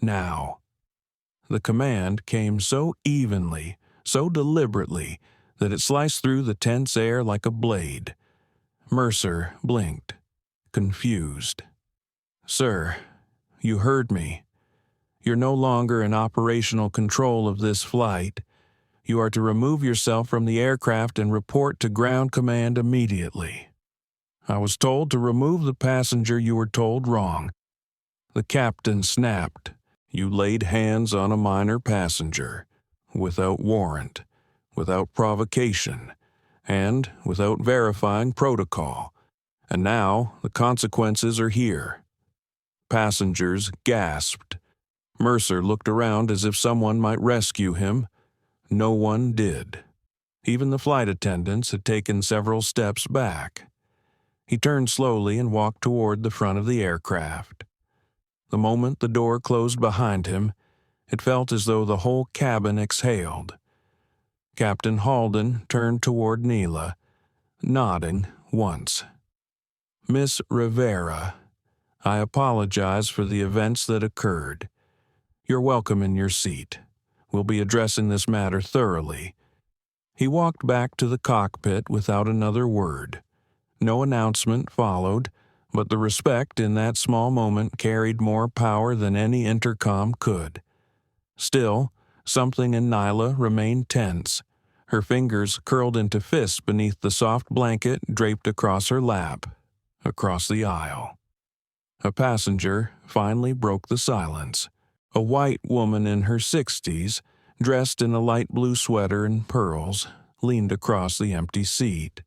Now. The command came so evenly, so deliberately, that it sliced through the tense air like a blade. Mercer blinked, confused. "Sir, you heard me. You're no longer in operational control of this flight. You are to remove yourself from the aircraft and report to ground command immediately." "I was told to remove the passenger you were told wrong." The captain snapped. "You laid hands on a minor passenger, without warrant, without provocation, and without verifying protocol. And now the consequences are here." Passengers gasped. Mercer looked around as if someone might rescue him. No one did. Even the flight attendants had taken several steps back. He turned slowly and walked toward the front of the aircraft. The moment the door closed behind him, it felt as though the whole cabin exhaled. Captain Halden turned toward Neela, nodding once. "Miss Rivera, I apologize for the events that occurred. You're welcome in your seat. We'll be addressing this matter thoroughly." He walked back to the cockpit without another word. No announcement followed, but the respect in that small moment carried more power than any intercom could. Still, something in Neela remained tense. Her fingers curled into fists beneath the soft blanket draped across her lap, across the aisle. A passenger finally broke the silence. A white woman in her 60s, dressed in a light blue sweater and pearls, leaned across the empty seat.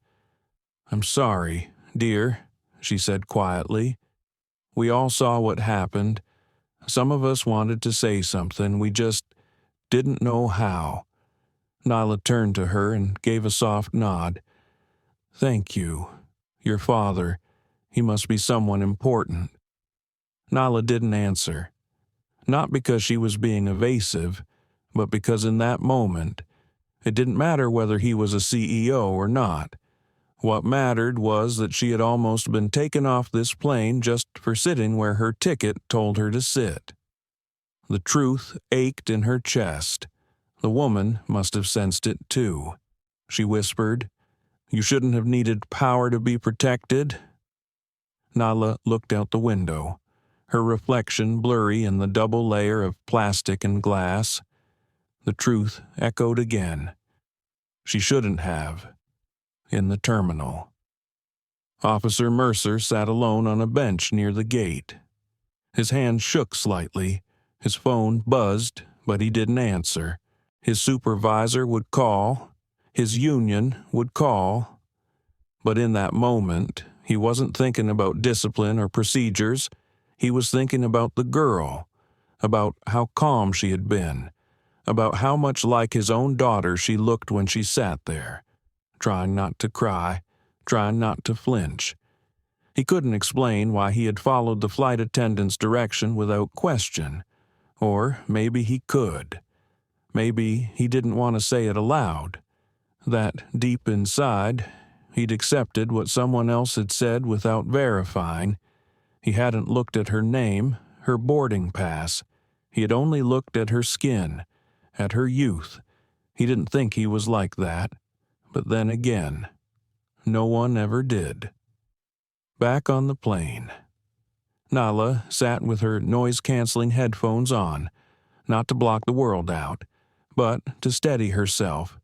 "I'm sorry, dear," she said quietly. "We all saw what happened. Some of us wanted to say something, we just didn't know how." Neela turned to her and gave a soft nod. "Thank you. Your father, he must be someone important." Neela didn't answer. Not because she was being evasive, but because in that moment, it didn't matter whether he was a CEO or not. What mattered was that she had almost been taken off this plane just for sitting where her ticket told her to sit. The truth ached in her chest. The woman must have sensed it too. She whispered, "You shouldn't have needed power to be protected." Neela looked out the window, her reflection blurry in the double layer of plastic and glass. The truth echoed again. She shouldn't have. In the terminal. Officer Mercer sat alone on a bench near the gate. His hand shook slightly. His phone buzzed, but he didn't answer. His supervisor would call. His union would call. But in that moment, he wasn't thinking about discipline or procedures. He was thinking about the girl, about how calm she had been, about how much like his own daughter she looked when she sat there, trying not to cry, trying not to flinch. He couldn't explain why he had followed the flight attendant's direction without question. Or maybe he could. Maybe he didn't want to say it aloud. That deep inside, he'd accepted what someone else had said without verifying. He hadn't looked at her name, her boarding pass. He had only looked at her skin, at her youth. He didn't think he was like that, but then again, no one ever did. Back on the plane, Nala sat with her noise-canceling headphones on, not to block the world out, but to steady herself.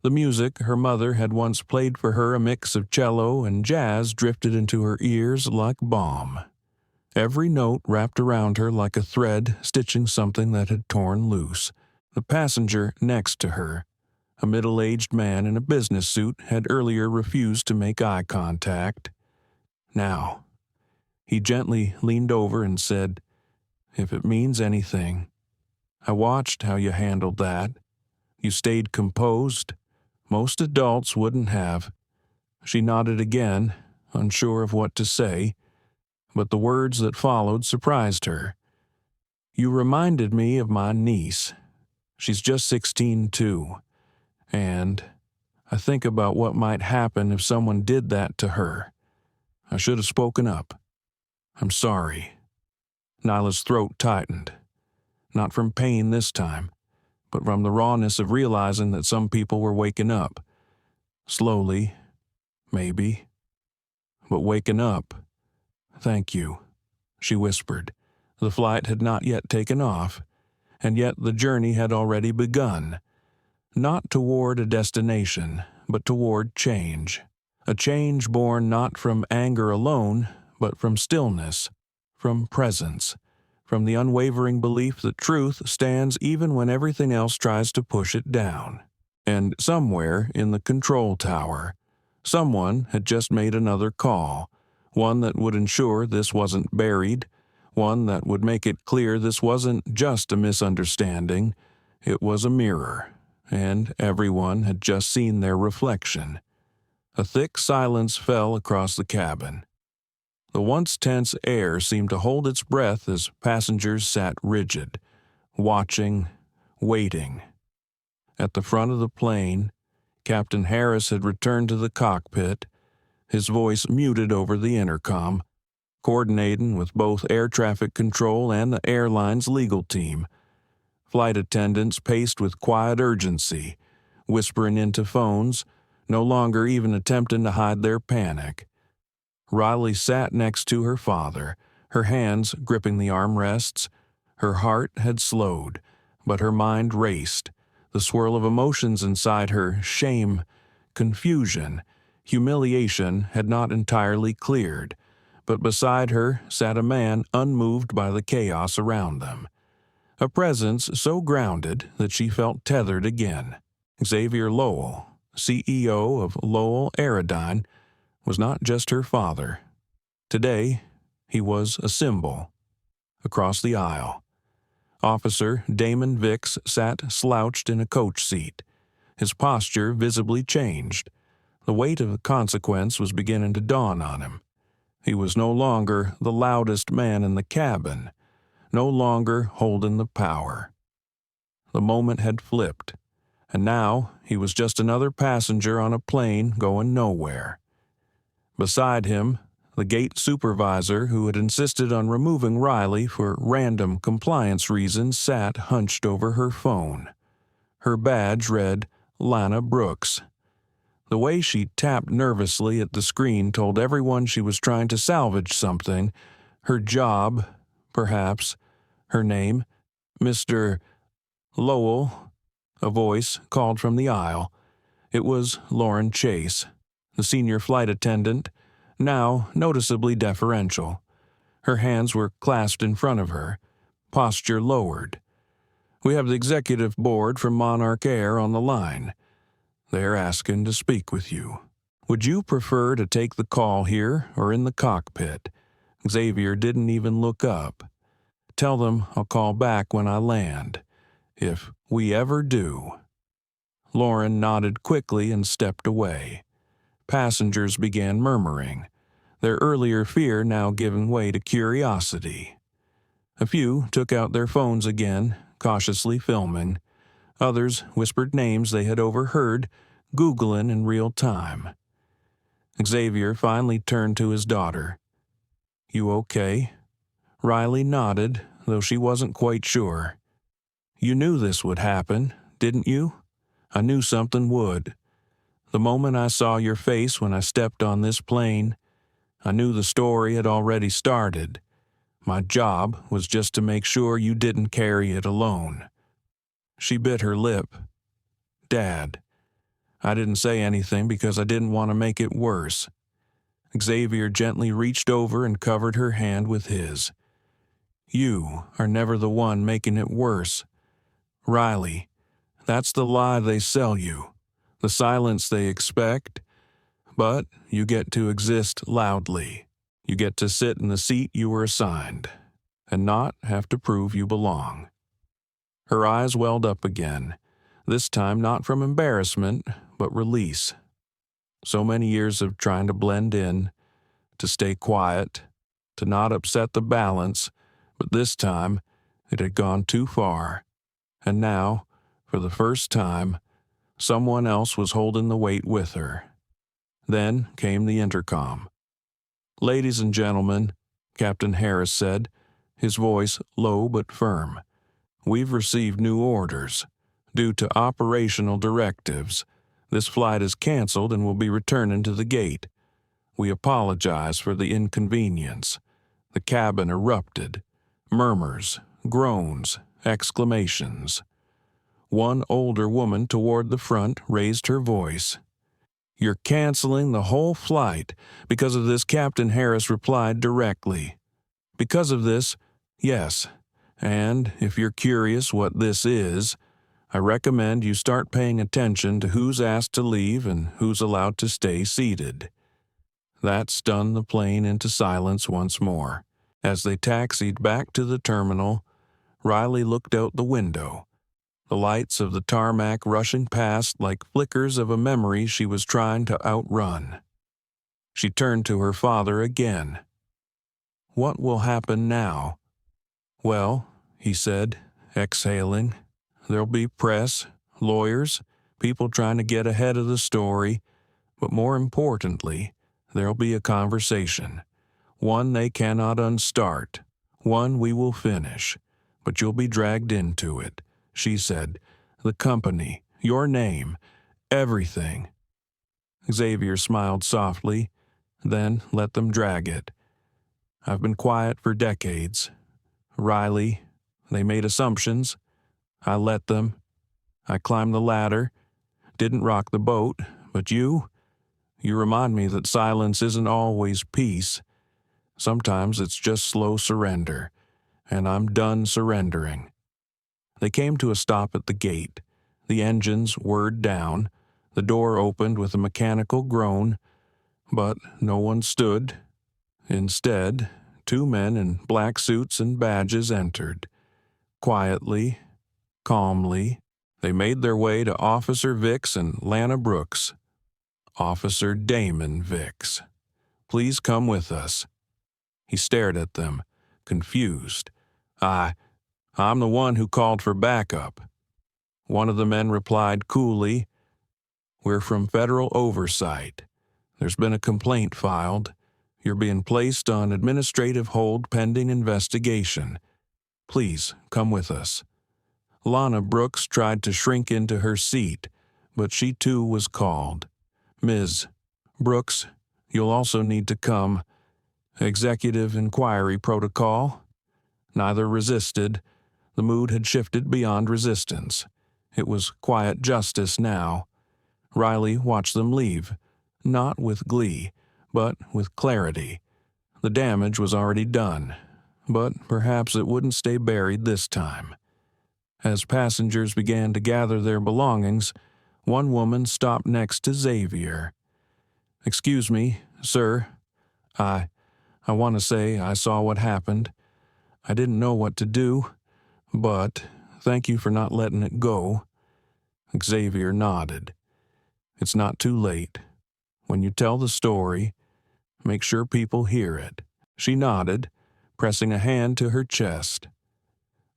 The music her mother had once played for her, a mix of cello and jazz, drifted into her ears like balm. Every note wrapped around her like a thread stitching something that had torn loose. The passenger next to her, a middle-aged man in a business suit, had earlier refused to make eye contact. Now, he gently leaned over and said, "If it means anything, I watched how you handled that. You stayed composed. Most adults wouldn't have." She nodded again, unsure of what to say, but the words that followed surprised her. "You reminded me of my niece. She's just 16 too, and I think about what might happen if someone did that to her. I should have spoken up. I'm sorry." Nyla's throat tightened, not from pain this time, but from the rawness of realizing that some people were waking up. Slowly, maybe, but waking up. "Thank you," she whispered. The flight had not yet taken off, and yet the journey had already begun. Not toward a destination, but toward change. A change born not from anger alone, but from stillness, from presence, from the unwavering belief that truth stands even when everything else tries to push it down. And somewhere in the control tower, someone had just made another call, one that would ensure this wasn't buried, one that would make it clear this wasn't just a misunderstanding, it was a mirror, and everyone had just seen their reflection. A thick silence fell across the cabin. The once tense air seemed to hold its breath as passengers sat rigid, watching, waiting. At the front of the plane, Captain Harris had returned to the cockpit, his voice muted over the intercom, coordinating with both air traffic control and the airline's legal team. Flight attendants paced with quiet urgency, whispering into phones, no longer even attempting to hide their panic. Riley sat next to her father, her hands gripping the armrests. Her heart had slowed, but her mind raced. The swirl of emotions inside her, shame, confusion, humiliation, had not entirely cleared, but beside her sat a man unmoved by the chaos around them. A presence so grounded that she felt tethered again. Xavier Lowell, CEO of Lowell Aerodyne, was not just her father. Today, he was a symbol. Across the aisle, Officer Damon Vicks sat slouched in a coach seat. His posture visibly changed. The weight of the consequence was beginning to dawn on him. He was no longer the loudest man in the cabin, no longer holding the power. The moment had flipped, and now he was just another passenger on a plane going nowhere. Beside him, the gate supervisor who had insisted on removing Riley for random compliance reasons sat hunched over her phone. Her badge read Lana Brooks. The way she tapped nervously at the screen told everyone she was trying to salvage something. Her job, perhaps. Her name, Mr. Lowell. A voice called from the aisle. It was Lauren Chase, the senior flight attendant, now noticeably deferential. Her hands were clasped in front of her, posture lowered. "We have the executive board from Monarch Air on the line. They're asking to speak with you. Would you prefer to take the call here or in the cockpit?" Xavier didn't even look up. "Tell them I'll call back when I land, if we ever do." Lauren nodded quickly and stepped away. Passengers began murmuring, their earlier fear now giving way to curiosity. A few took out their phones again, cautiously filming. Others whispered names they had overheard, Googling in real time. Xavier finally turned to his daughter. "You okay?" Riley nodded, though she wasn't quite sure. You knew this would happen, didn't you? I knew something would. The moment I saw your face when I stepped on this plane, I knew the story had already started. My job was just to make sure you didn't carry it alone." She bit her lip. "Dad." I didn't say anything because I didn't want to make it worse. Xavier gently reached over and covered her hand with his. "You are never the one making it worse. Riley, that's the lie they sell you, the silence they expect. But you get to exist loudly. You get to sit in the seat you were assigned, and not have to prove you belong." Her eyes welled up again, this time not from embarrassment, but release. So many years of trying to blend in, to stay quiet, to not upset the balance, but this time it had gone too far. And now, for the first time, someone else was holding the weight with her. Then came the intercom. "Ladies and gentlemen," Captain Harris said, his voice low but firm, "we've received new orders. Due to operational directives, this flight is canceled and will be returning to the gate. We apologize for the inconvenience." The cabin erupted. Murmurs, groans, exclamations. One older woman toward the front raised her voice. "You're canceling the whole flight because of this," Captain Harris replied directly. "Because of this, yes. And if you're curious what this is, I recommend you start paying attention to who's asked to leave and who's allowed to stay seated." That stunned the plane into silence once more. As they taxied back to the terminal, Riley looked out the window, the lights of the tarmac rushing past like flickers of a memory she was trying to outrun. She turned to her father again. "What will happen now?" "Well," he said, exhaling, "there'll be press, lawyers, people trying to get ahead of the story, but more importantly, there'll be a conversation. One they cannot unstart, one we will finish, but you'll be dragged into it," she said. "The company, your name, everything." Xavier smiled softly, then let them drag it. "I've been quiet for decades. Riley, they made assumptions. I let them. I climbed the ladder, didn't rock the boat, but you remind me that silence isn't always peace. Sometimes it's just slow surrender, and I'm done surrendering." They came to a stop at the gate. The engines whirred down. The door opened with a mechanical groan, but no one stood. Instead, two men in black suits and badges entered. Quietly, calmly, they made their way to Officer Vicks and Lana Brooks. "Officer Damon Vicks, please come with us." He stared at them, confused. I'm the one who called for backup." One of the men replied coolly, "We're from Federal Oversight. There's been a complaint filed. You're being placed on administrative hold pending investigation. Please come with us." Lana Brooks tried to shrink into her seat, but she too was called. "Ms. Brooks, you'll also need to come. Executive inquiry protocol." Neither resisted. The mood had shifted beyond resistance. It was quiet justice now. Riley watched them leave, not with glee, but with clarity. The damage was already done, but perhaps it wouldn't stay buried this time. As passengers began to gather their belongings, one woman stopped next to Xavier. "Excuse me, sir. I want to say I saw what happened. I didn't know what to do, but thank you for not letting it go." Xavier nodded. "It's not too late. When you tell the story, make sure people hear it." She nodded, pressing a hand to her chest.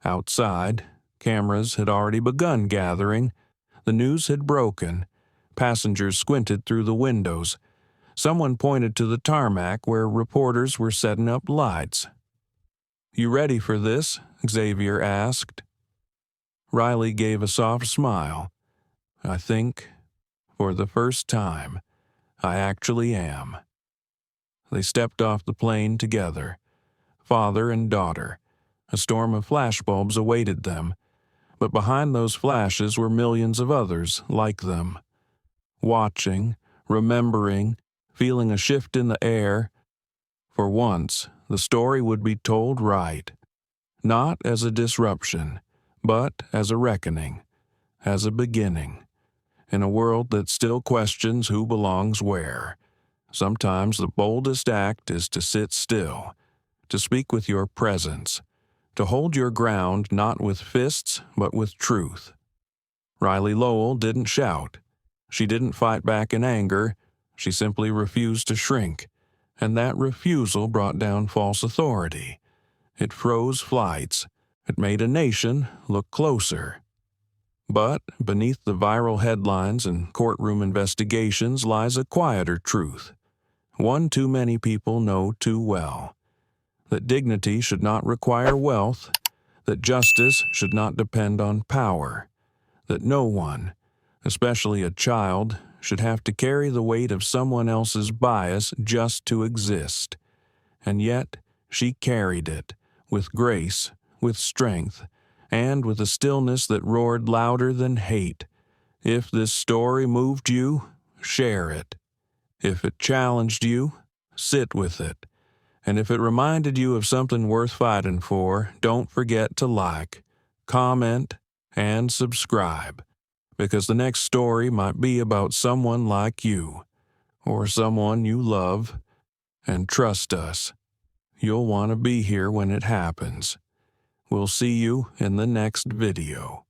Outside, cameras had already begun gathering. The news had broken. Passengers squinted through the windows. Someone pointed to the tarmac where reporters were setting up lights. "You ready for this?" Xavier asked. Riley gave a soft smile. I think, for the first time, I actually am. They stepped off the plane together, father and daughter. A storm of flashbulbs awaited them, but behind those flashes were millions of others like them. Watching, remembering, feeling a shift in the air. For once, the story would be told right. Not as a disruption, but as a reckoning, as a beginning. In a world that still questions who belongs where, sometimes the boldest act is to sit still, to speak with your presence, to hold your ground not with fists but with truth. Riley Lowell didn't shout. She didn't fight back in anger. She simply refused to shrink, and that refusal brought down false authority. It froze flights. It made a nation look closer. But beneath the viral headlines and courtroom investigations lies a quieter truth, one too many people know too well. That dignity should not require wealth, that justice should not depend on power, that no one, especially a child, should have to carry the weight of someone else's bias just to exist. And yet, she carried it, with grace, with strength, and with a stillness that roared louder than hate. If this story moved you, share it. If it challenged you, sit with it. And if it reminded you of something worth fighting for, don't forget to like, comment, and subscribe, because the next story might be about someone like you, or someone you love. And trust us, you'll want to be here when it happens. We'll see you in the next video.